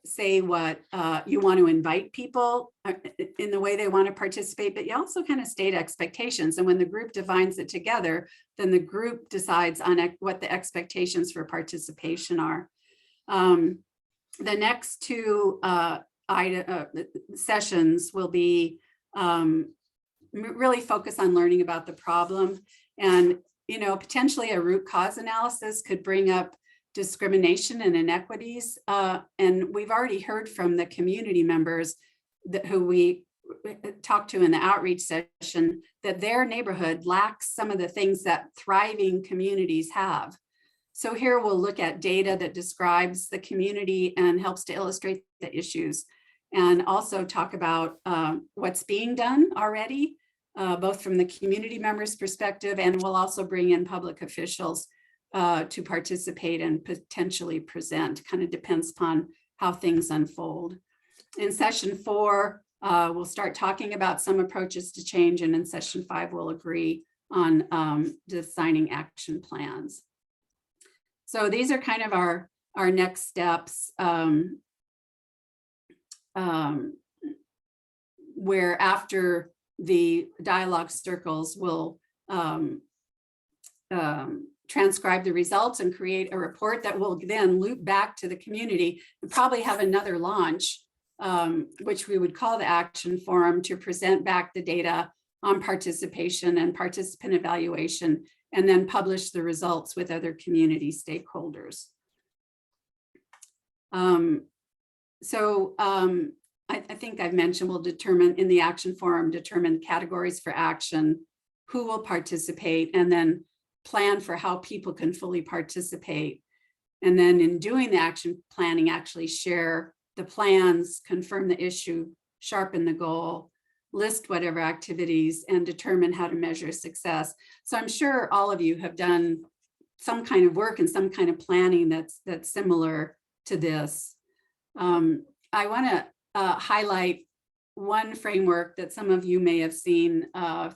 say what you want to invite people in the way they want to participate, but you also kind of state expectations. And when the group defines it together, then the group decides on what the expectations for participation are. The next 2 sessions will be really focus on learning about the problem, and potentially a root cause analysis could bring up discrimination and inequities. And we've already heard from the community members who we talked to in the outreach session that their neighborhood lacks some of the things that thriving communities have. So here we'll look at data that describes the community and helps to illustrate the issues, and also talk about what's being done already, both from the community members' perspective, and we'll also bring in public officials to participate and potentially present. Kind of depends upon how things unfold. In session 4, we'll start talking about some approaches to change, and in session 5, we'll agree on designing action plans. So these are kind of our next steps, where after the dialogue circles, we'll transcribe the results and create a report that will then loop back to the community and probably have another launch, which we would call the action forum, to present back the data on participation and participant evaluation, and then publish the results with other community stakeholders. I think I've mentioned we'll determine in the action forum, determine categories for action, who will participate, and then plan for how people can fully participate. And then in doing the action planning, actually share the plans, confirm the issue, sharpen the goal, list whatever activities, and determine how to measure success. So I'm sure all of you have done some kind of work and some kind of planning that's similar to this. I want to highlight one framework that some of you may have seen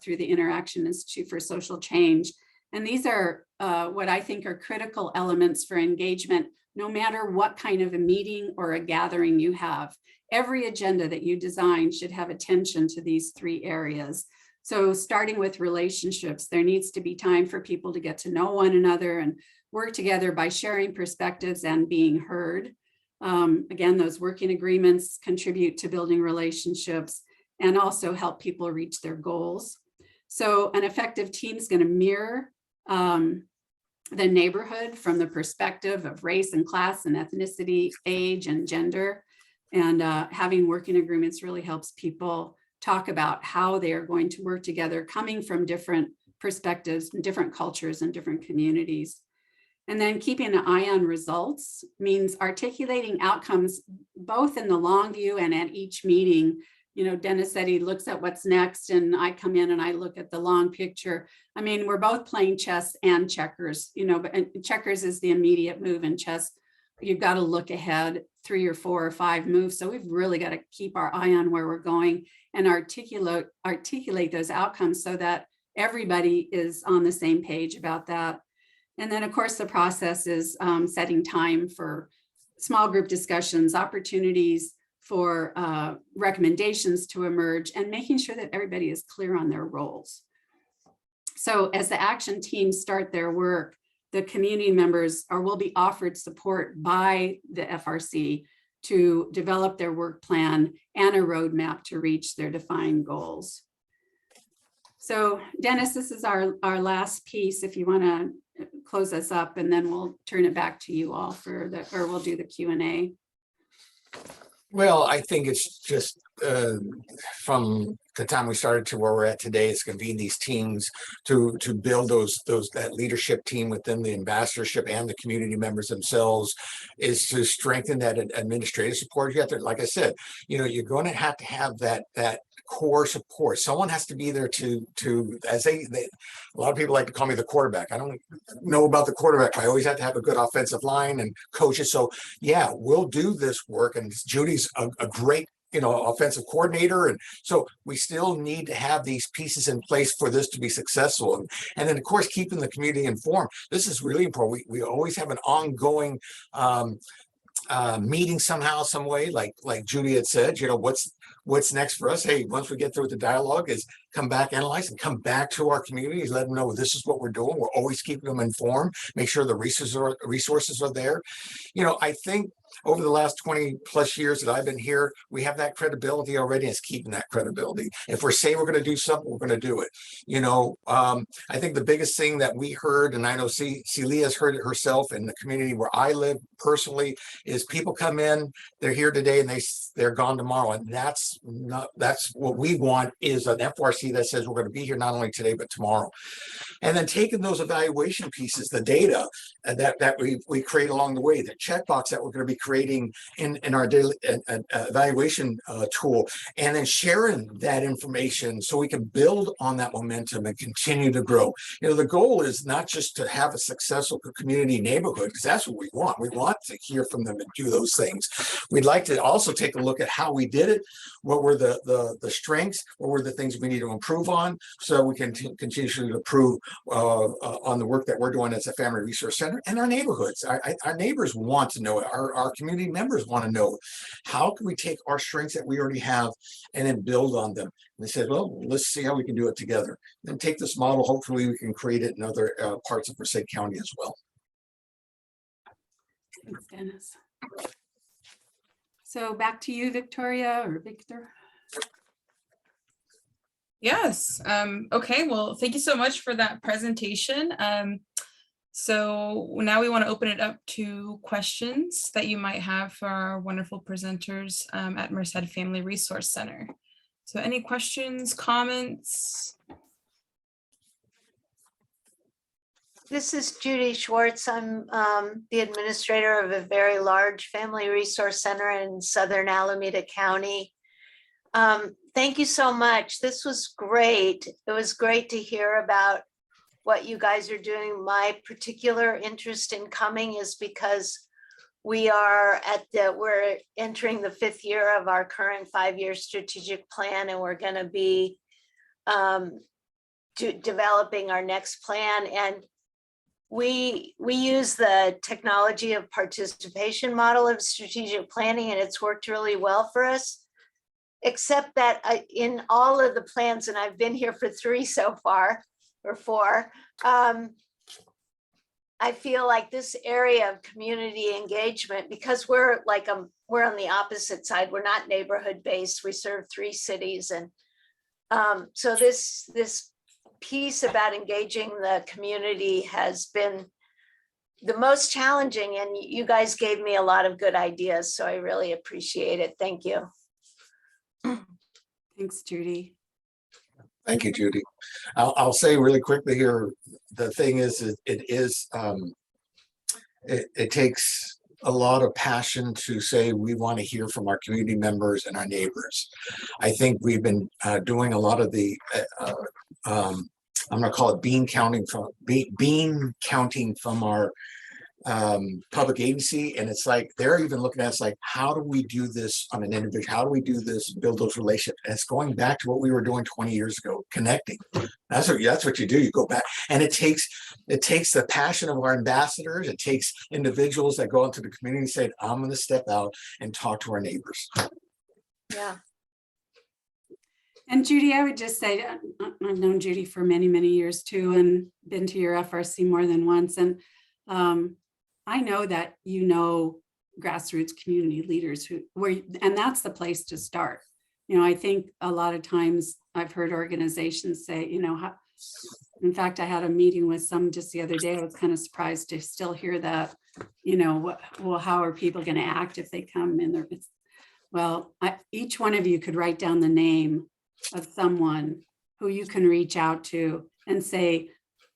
through the Interaction Institute for Social Change. And these are what I think are critical elements for engagement, no matter what kind of a meeting or a gathering you have. Every agenda that you design should have attention to these 3 areas. So starting with relationships, there needs to be time for people to get to know one another and work together by sharing perspectives and being heard. Again, those working agreements contribute to building relationships and also help people reach their goals. So an effective team is going to mirror the neighborhood from the perspective of race and class and ethnicity, age and gender. And having working agreements really helps people talk about how they are going to work together, coming from different perspectives and different cultures and different communities. And then keeping an eye on results means articulating outcomes both in the long view and at each meeting. You know, Dennis said he looks at what's next, and I come in and I look at the long picture. I mean, we're both playing chess and checkers, you know, but checkers is the immediate move, in chess you've got to look ahead 3 or 4 or 5 moves. So we've really got to keep our eye on where we're going and articulate those outcomes so that everybody is on the same page about that. And then, of course, the process is setting time for small group discussions, opportunities for recommendations to emerge, and making sure that everybody is clear on their roles. So as the action teams start their work, the community members will be offered support by the FRC to develop their work plan and a roadmap to reach their defined goals. So Dennis, this is our last piece. If you want to close us up, and then we'll turn it back to you all for we'll do the Q&A. Well, I think it's just from the time we started to where we're at today, it's going to be these teams to build that leadership team within the ambassadorship and the community members themselves, is to strengthen that administrative support. You have to, like I said, you know, you're going to have that core support. Someone has to be there to as a lot of people like to call me the quarterback. I don't know about the quarterback. I always have to have a good offensive line and coaches. So yeah, we'll do this work, and Judy's a great, you know, offensive coordinator. And so we still need to have these pieces in place for this to be successful. And then of course, keeping the community informed. This is really important. We always have an ongoing meeting somehow, some way, like Judy had said, you know, what's next for us? Hey, once we get through the dialogue, is come back, analyze, and come back to our communities, let them know this is what we're doing. We're always keeping them informed, make sure the resources are there. You know, I think over the last 20 plus years that I've been here, we have that credibility already. It's keeping that credibility. If we're saying we're going to do something, we're going to do it. You know, I think the biggest thing that we heard, and I know Celia's heard it herself in the community where I live personally, is people come in, they're here today, and they're gone tomorrow. And that's what we want, is an FRC that says we're going to be here not only today but tomorrow. And then taking those evaluation pieces, the data that we create along the way, the checkbox that we're going to be creating in our daily evaluation tool, and then sharing that information so we can build on that momentum and continue to grow. You know, the goal is not just to have a successful community neighborhood, because that's what we want. We want to hear from them and do those things. We'd like to also take a look at how we did it. What were the strengths? What were the things we need to improve on, so we can continue to improve on the work that we're doing as a family resource center and our neighborhoods. Our neighbors want to know it. Our community members want to know, how can we take our strengths that we already have and then build on them? And they said, well, let's see how we can do it together. Then take this model. Hopefully we can create it in other parts of Merced County as well. Thanks, Dennis. So back to you, Victoria or Victor. Yes. Okay. Well, thank you so much for that presentation. So now we want to open it up to questions that you might have for our wonderful presenters at Merced Family Resource Center. So any questions, comments? This is Judy Schwartz. I'm the administrator of a very large family resource center in southern Alameda County. Thank you so much. This was great. It was great to hear about what you guys are doing. My particular interest in coming is because we're entering the 5th year of our current 5-year strategic plan, and we're going to be developing our next plan. And we use the technology of participation model of strategic planning, and it's worked really well for us, except that in all of the plans, and I've been here for 3 so far, or 4, I feel like this area of community engagement, because we're on the opposite side, we're not neighborhood based, we serve 3 cities. And so this piece about engaging the community has been the most challenging, and you guys gave me a lot of good ideas, so I really appreciate it. Thank you. Thanks, Judy. Thank you, Judy. I'll say really quickly here, the thing is, it takes a lot of passion to say we want to hear from our community members and our neighbors. I think we've been doing a lot of the I'm going to call it bean counting from our public agency, and it's like they're even looking at us like, how do we do this on an individual? How do we do this, build those relationships? And it's going back to what we were doing 20 years ago, connecting. That's what you do. You go back, and it takes the passion of our ambassadors. It takes individuals that go into the community and say, I'm going to step out and talk to our neighbors. Yeah. And Judy, I would just say, I've known Judy for many, many years too, and been to your FRC more than once. And I know that you know grassroots community leaders and that's the place to start. You know, I think a lot of times I've heard organizations say, you know, in fact, I had a meeting with some just the other day. I was kind of surprised to still hear that, you know, well, how are people going to act if they come in there? Well, each one of you could write down the name of someone who you can reach out to and say,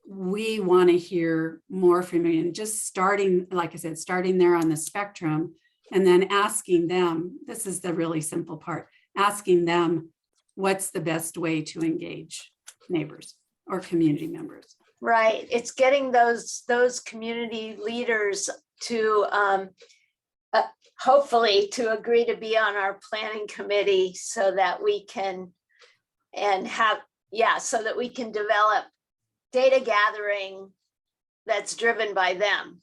we want to hear more from you. And just starting, like I said, starting there on the spectrum, and then asking them, this is the really simple part, asking them what's the best way to engage neighbors or community members. Right. It's getting those community leaders to hopefully to agree to be on our planning committee so that we can so that we can develop data gathering that's driven by them.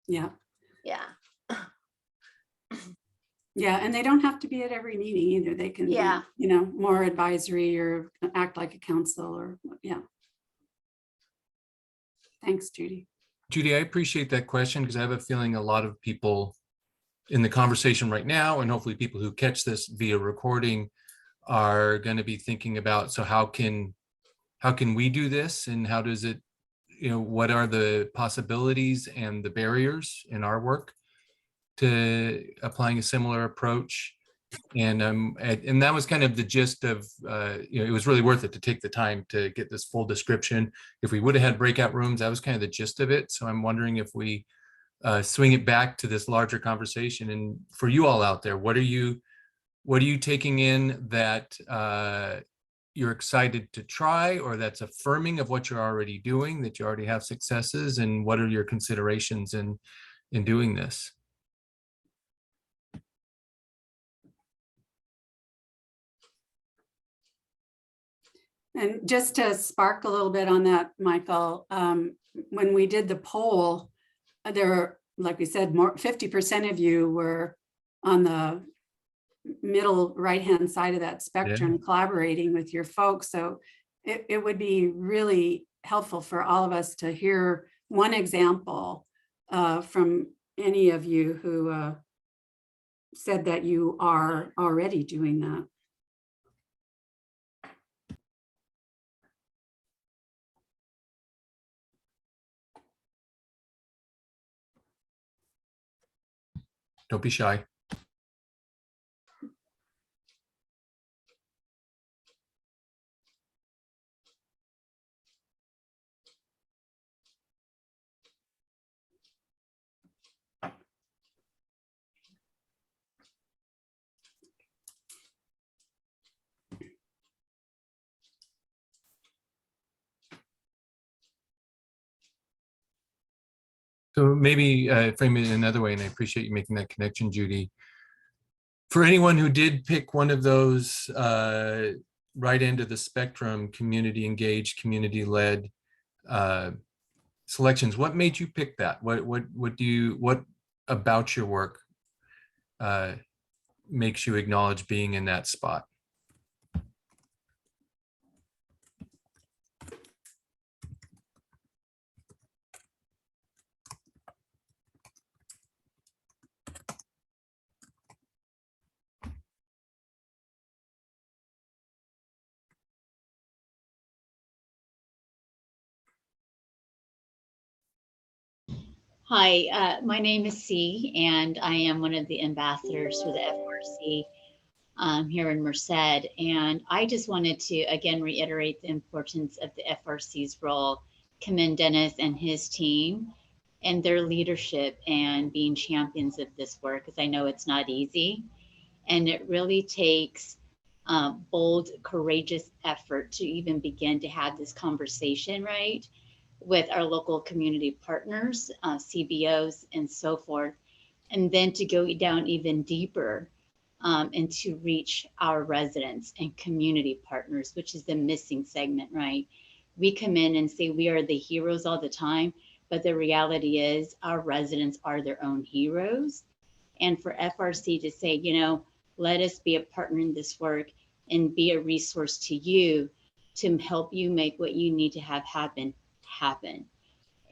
Yeah. Yeah. Yeah. And they don't have to be at every meeting either. They can be, you know, more advisory or act like a council or Thanks, Judy. Judy, I appreciate that question because I have a feeling a lot of people in the conversation right now, and hopefully people who catch this via recording, are going to be thinking about, so how can we do this, and how does it, you know, what are the possibilities and the barriers in our work to applying a similar approach? And that was kind of the gist of, you know, it was really worth it to take the time to get this full description. If we would have had breakout rooms, that was kind of the gist of it. So I'm wondering if we swing it back to this larger conversation. And for you all out there, what are you taking in that you're excited to try, or that's affirming of what you're already doing, that you already have successes, and what are your considerations in doing this? And just to spark a little bit on that, Michael, when we did the poll, there were, like we said, 50% of you were on the middle right-hand side of that spectrum, collaborating with your folks. So it would be really helpful for all of us to hear one example from any of you who said that you are already doing that. Don't be shy. So maybe frame it another way, and I appreciate you making that connection, Judy. For anyone who did pick one of those right end of the spectrum, community engaged, community led selections, what made you pick that? What about your work makes you acknowledge being in that spot? Hi, my name is C, and I am one of the ambassadors for the FRC here in Merced. And I just wanted to, again, reiterate the importance of the FRC's role, commend Dennis and his team and their leadership and being champions of this work, because I know it's not easy. And it really takes bold, courageous effort to even begin to have this conversation, right, with our local community partners, CBOs, and so forth, and then to go down even deeper and to reach our residents and community partners, which is the missing segment, right? We come in and say we are the heroes all the time, but the reality is our residents are their own heroes. And for FRC to say, you know, let us be a partner in this work and be a resource to you to help you make what you need to have happen.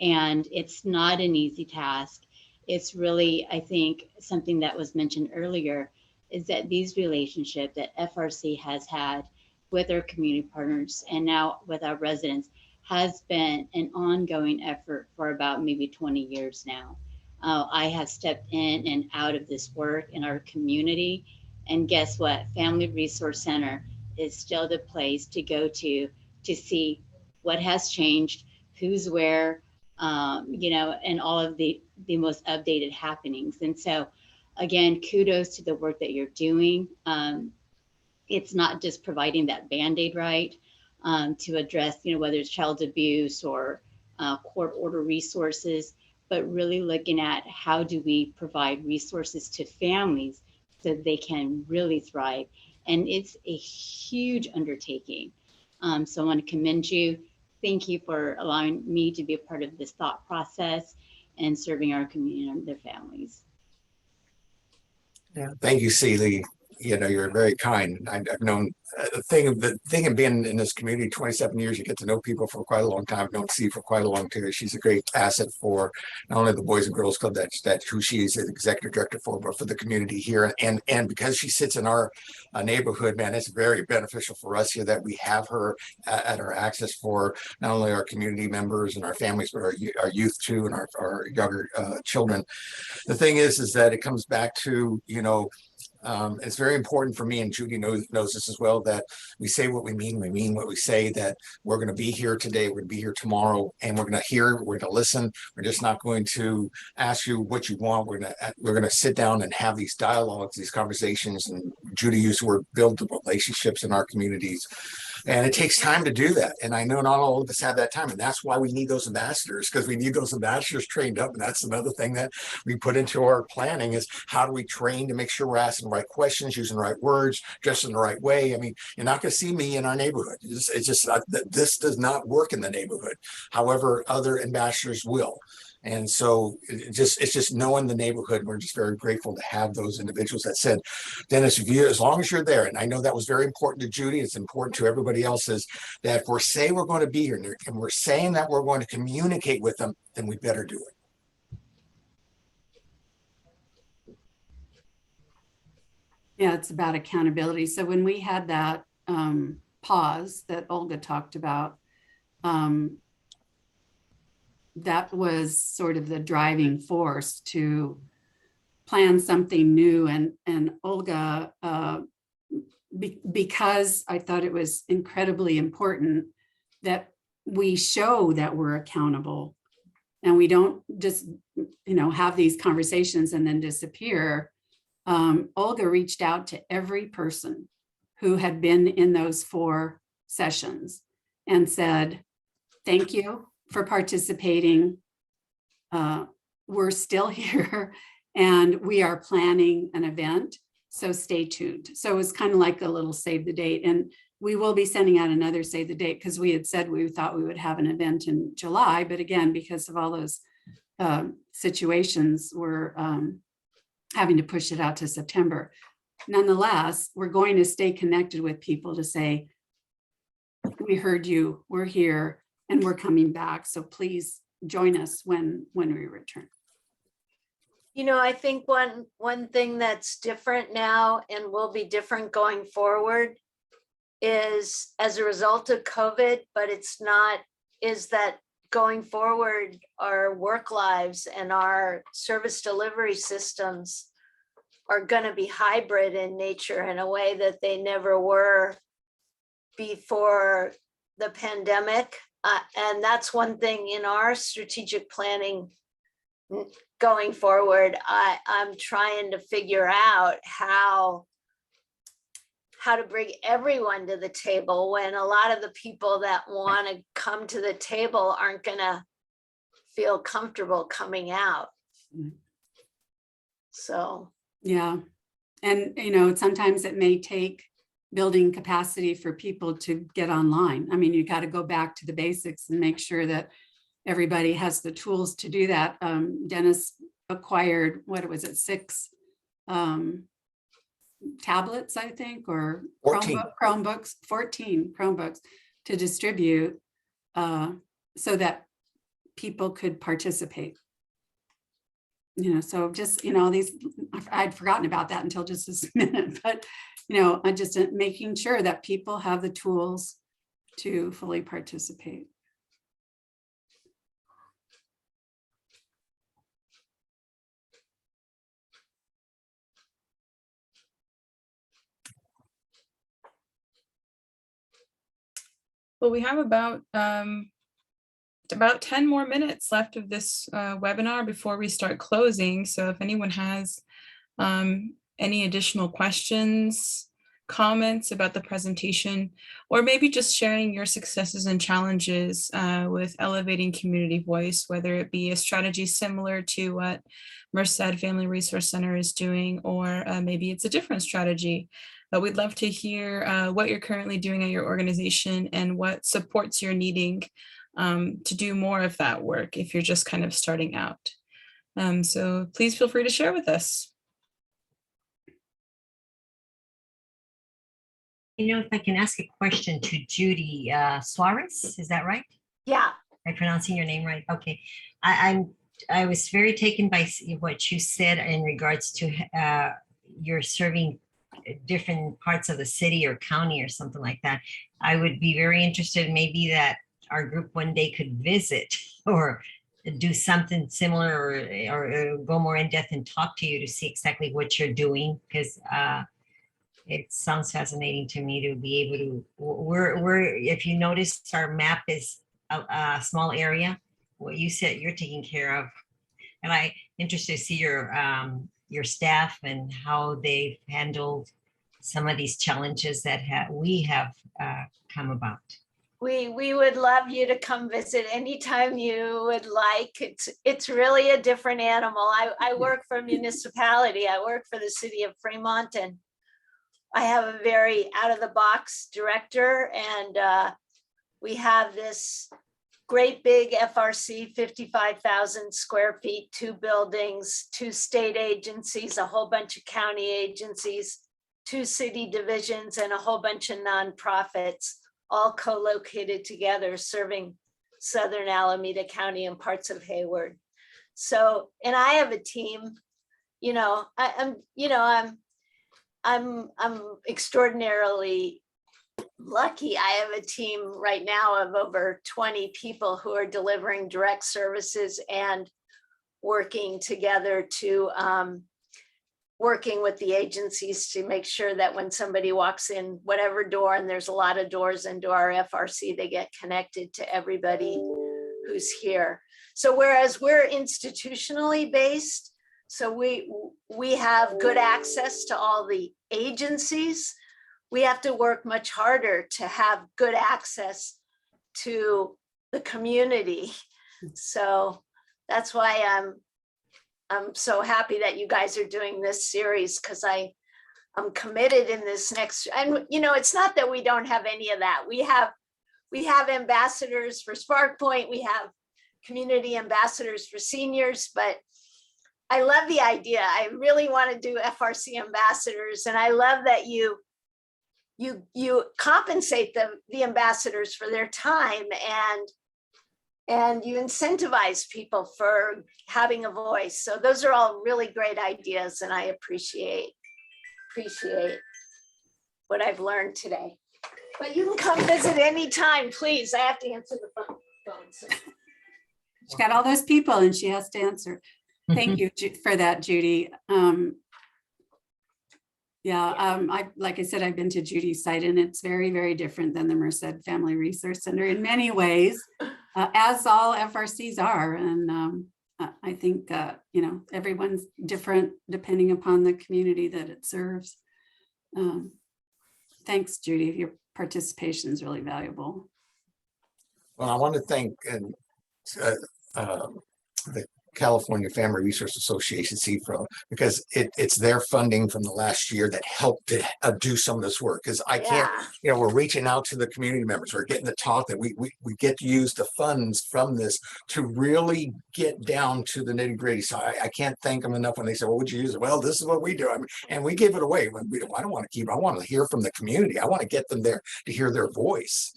And it's not an easy task. It's really, I think, something that was mentioned earlier, is that these relationships that FRC has had with our community partners and now with our residents has been an ongoing effort for about maybe 20 years now. I have stepped in and out of this work in our community, and guess what? Family Resource Center is still the place to go to see what has changed, who's where, you know, and all of the most updated happenings. And so, again, kudos to the work that you're doing. It's not just providing that Band-Aid, right, to address, you know, whether it's child abuse or court order resources, but really looking at how do we provide resources to families so they can really thrive. And it's a huge undertaking. So I want to commend you. Thank you for allowing me to be a part of this thought process and serving our community and their families. Yeah, thank you, Celie. You know, you're very kind. I've known the thing of being in this community 27 years, you get to know people for quite a long time. I've known C for quite a long time. She's a great asset for not only the Boys and Girls Club, that's who she is the executive director for, but for the community here. And because she sits in our neighborhood, man, it's very beneficial for us here that we have her at our access for not only our community members and our families, but our youth too, and our younger children. The thing is that it comes back to, you know, It's very important for me, and Judy knows this as well, that we say what we mean what we say, that we're going to be here today, we're going to be here tomorrow, and we're going to hear, we're going to listen. We're just not going to ask you what you want. We're going to sit down and have these dialogues, these conversations, and Judy used the word build the relationships in our communities. And it takes time to do that. And I know not all of us have that time. And that's why we need those ambassadors, because we need those ambassadors trained up. And that's another thing that we put into our planning is how do we train to make sure we're asking the right questions, using the right words, dressed in the right way. I mean, you're not going to see me in our neighborhood. It's just this does not work in the neighborhood. However, other ambassadors will. And so it's just knowing the neighborhood. We're just very grateful to have those individuals that said, Dennis, if you, as long as you're there, and I know that was very important to Judy, it's important to everybody else, is that if we're saying we're going to be here and we're saying that we're going to communicate with them, then we better do it. Yeah, it's about accountability. So when we had that pause that Olga talked about, that was sort of the driving force to plan something new. And Olga, because I thought it was incredibly important that we show that we're accountable and we don't just, have these conversations and then disappear. Olga reached out to every person who had been in those 4 sessions and said, thank you for participating. We're still here and we are planning an event, so stay tuned. So it was kind of like a little save the date, and we will be sending out another save the date because we had said we thought we would have an event in July, but again, because of all those situations, we're having to push it out to September. Nonetheless, we're going to stay connected with people to say, we heard you, we're here, and we're coming back. So please join us when we return. I think one thing that's different now and will be different going forward is as a result of COVID, but it's not, is that going forward, our work lives and our service delivery systems are going to be hybrid in nature in a way that they never were before the pandemic. And that's one thing in our strategic planning going forward. I'm trying to figure out how to bring everyone to the table when a lot of the people that want to come to the table aren't going to feel comfortable coming out. So, yeah. And, sometimes it may take building capacity for people to get online. I mean, you got to go back to the basics and make sure that everybody has the tools to do that. Dennis acquired, 6 tablets, I think, or 14 Chromebooks to distribute so that people could participate. So just, these, I'd forgotten about that until just this minute, but, I just making sure that people have the tools to fully participate. Well, we have about 10 more minutes left of this webinar before we start closing. So if anyone has any additional questions, comments about the presentation, or maybe just sharing your successes and challenges with elevating community voice, whether it be a strategy similar to what Merced Family Resource Center is doing, or maybe it's a different strategy. But we'd love to hear what you're currently doing at your organization and what supports you're needing to do more of that work if you're just kind of starting out. So please feel free to share with us. If I can ask a question to Judy Suarez, is that right? yeah. Am I pronouncing your name right? Okay. I was very taken by what you said in regards to you're serving different parts of the city or county or something like that. I would be very interested maybe that our group one day could visit or do something similar or go more in depth and talk to you to see exactly what you're doing, because it sounds fascinating to me to be able to, we're if you notice, our map is a small area. What you said you're taking care of, and I interested to see your staff and how they've handled some of these challenges that we have come about. We would love you to come visit anytime you would like. It's really a different animal. I work for a municipality. I work for the city of Fremont, and I have a very out of the box director, and we have this great big FRC, 55,000 square feet, 2 buildings, 2 state agencies, a whole bunch of county agencies, 2 city divisions, and a whole bunch of nonprofits, all co-located together, serving Southern Alameda County and parts of Hayward. So, and I have a team, I'm extraordinarily lucky. I have a team right now of over 20 people who are delivering direct services and working together to working with the agencies to make sure that when somebody walks in whatever door, and there's a lot of doors into our FRC, they get connected to everybody who's here. So whereas we're institutionally based, so we have good access to all the agencies, we have to work much harder to have good access to the community. So that's why I'm so happy that you guys are doing this series, because I'm committed in this next, and it's not that we don't have any of that. We have ambassadors for Spark Point, we have community ambassadors for seniors, but I love the idea. I really want to do FRC ambassadors, and I love that you compensate the ambassadors for their time, and you incentivize people for having a voice. So those are all really great ideas, and I appreciate what I've learned today. But you can come visit anytime, please. I have to answer the phone. So. She's got all those people and she has to answer. Thank you for that, Judy. Like I said, I've been to Judy's site, and it's very, very different than the Merced Family Resource Center in many ways, as all FRCs are. And I think, everyone's different depending upon the community that it serves. Thanks, Judy. Your participation is really valuable. Well, I want to thank the California Family Resource Association, CFRO, because it's their funding from the last year that helped to do some of this work. Because I can't, we're reaching out to the community members. We're getting the talk that we get to use the funds from this to really get down to the nitty gritty. So I can't thank them enough when they say, "What would you use it?" Well, this is what we do. I mean, and we give it away. I don't want to keep it. I want to hear from the community. I want to get them there to hear their voice.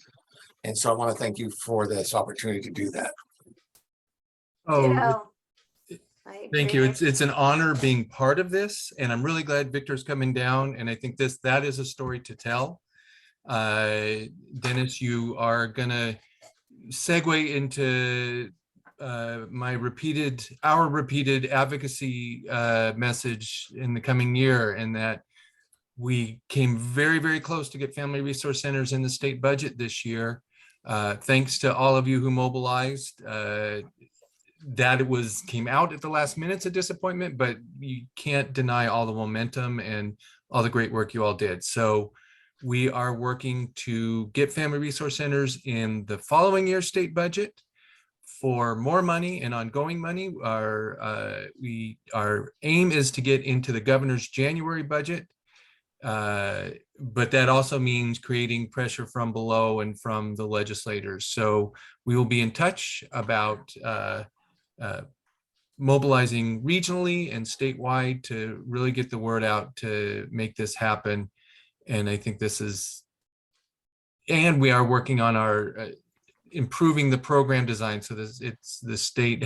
And so I want to thank you for this opportunity to do that. Oh, thank you. It's an honor being part of this, and I'm really glad Victor's coming down. And I think that is a story to tell. Dennis, you are gonna segue into our repeated advocacy message in the coming year, and that we came very, very close to get family resource centers in the state budget this year. Thanks to all of you who mobilized. That came out at the last minute's a disappointment, but you can't deny all the momentum and all the great work you all did. So we are working to get family resource centers in the following year's state budget for more money and ongoing money. Our aim is to get into the governor's January budget, but that also means creating pressure from below and from the legislators. So we will be in touch about mobilizing regionally and statewide to really get the word out to make this happen. And I think and we are working on our improving the program design so the state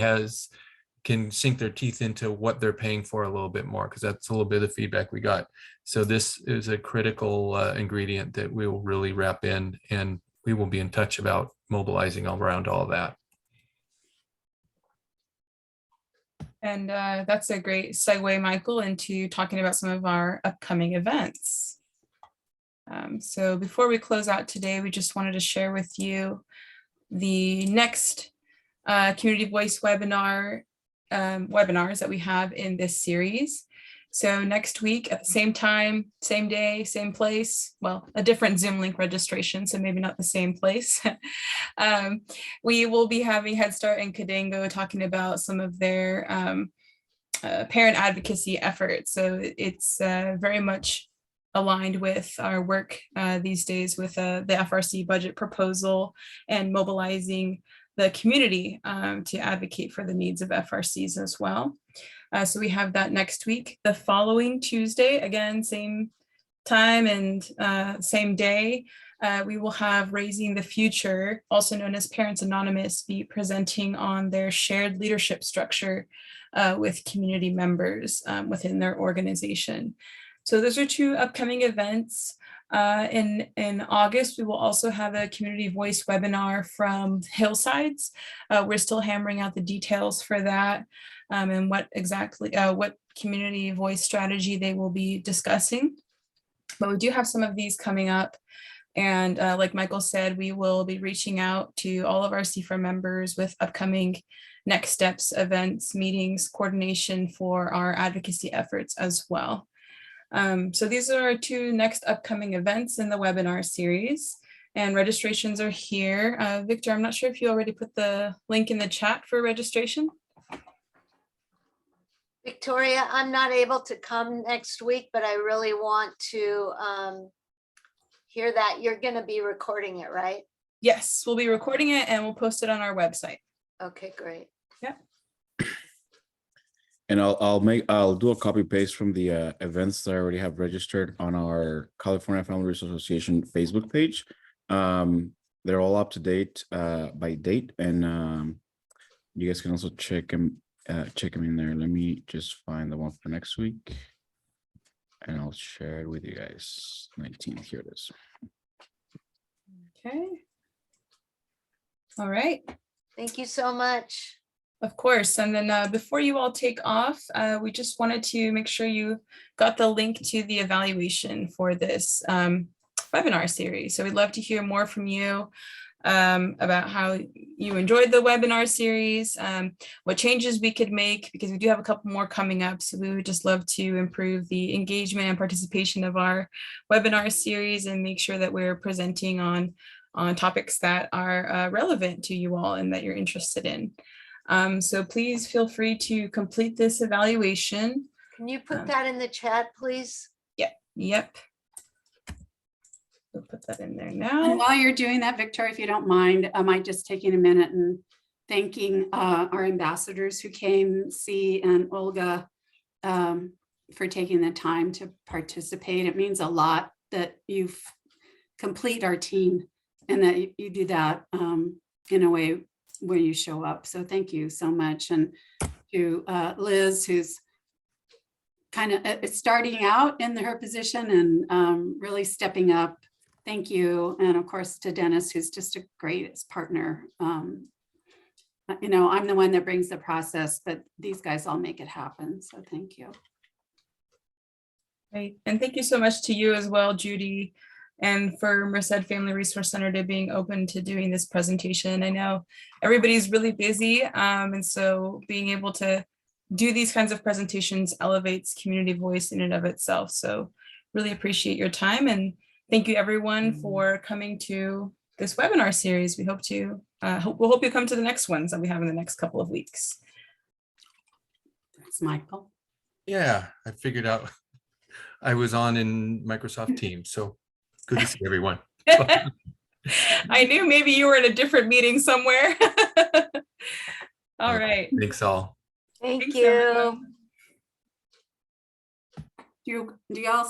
can sink their teeth into what they're paying for a little bit more, because that's a little bit of feedback we got. So this is a critical ingredient that we will really wrap in, and we will be in touch about mobilizing all around all of that. And that's a great segue, Michael, into talking about some of our upcoming events. So before we close out today, we just wanted to share with you the next Community Voice webinars that we have in this series. So next week at the same time, same day, same place, well, a different Zoom link registration, so maybe not the same place. We will be having Head Start and Cadango talking about some of their parent advocacy efforts. So it's very much aligned with our work these days with the FRC budget proposal and mobilizing the community to advocate for the needs of FRCs as well. So we have that next week. The following Tuesday, again, same time and same day, we will have Raising the Future, also known as Parents Anonymous, be presenting on their shared leadership structure with community members within their organization. So those are two upcoming events. In August, we will also have a Community Voice webinar from Hillsides. We're still hammering out the details for that and what community voice strategy they will be discussing. But we do have some of these coming up. And like Michael said, we will be reaching out to all of our CFRA members with upcoming next steps, events, meetings, coordination for our advocacy efforts as well. So these are our two next upcoming events in the webinar series, and registrations are here. Victor, I'm not sure if you already put the link in the chat for registration. Victoria, I'm not able to come next week, but I really want to hear that. You're going to be recording it, right? Yes, we'll be recording it and we'll post it on our website. Okay, great. Yeah. And I'll do a copy paste from the events that I already have registered on our California Family Resource Association Facebook page. They're all up to date by date, and you guys can also check them in there. Let me just find the one for next week, and I'll share it with you guys. 19th, here it is. Okay. All right. Thank you so much. Of course. And then before you all take off, we just wanted to make sure you got the link to the evaluation for this webinar series. So we'd love to hear more from you about how you enjoyed the webinar series, what changes we could make, because we do have a couple more coming up. So we would just love to improve the engagement and participation of our webinar series and make sure that we're presenting on topics that are relevant to you all and that you're interested in. So please feel free to complete this evaluation. Can you put that in the chat, please? Yep. We'll put that in there And now. while you're doing that, Victoria, if you don't mind, am I just taking a minute and thanking our ambassadors who came, C and Olga, for taking the time to participate. It means a lot that you complete our team and that you do that in a way where you show up. So thank you so much. And to Liz, who's kind of starting out in her position and really stepping up. Thank you. And of course to Dennis, who's just a great partner. You know, I'm the one that brings the process, but these guys all make it happen. So thank you. Great. And thank you so much to you as well, Judy, and for Merced Family Resource Center to being open to doing this presentation. I know everybody's really busy, and so being able to do these kinds of presentations elevates community voice in and of itself. So really appreciate your time, and thank you everyone for coming to this webinar series. We hope to, we'll hope you come to the next ones that we have in the next couple of weeks. Thanks, Michael. Yeah, I figured out I was on in Microsoft Teams, so good to see everyone. I knew maybe you were in a different meeting somewhere. All right. Thanks all. Thank Thanks, you. everyone. Do y'all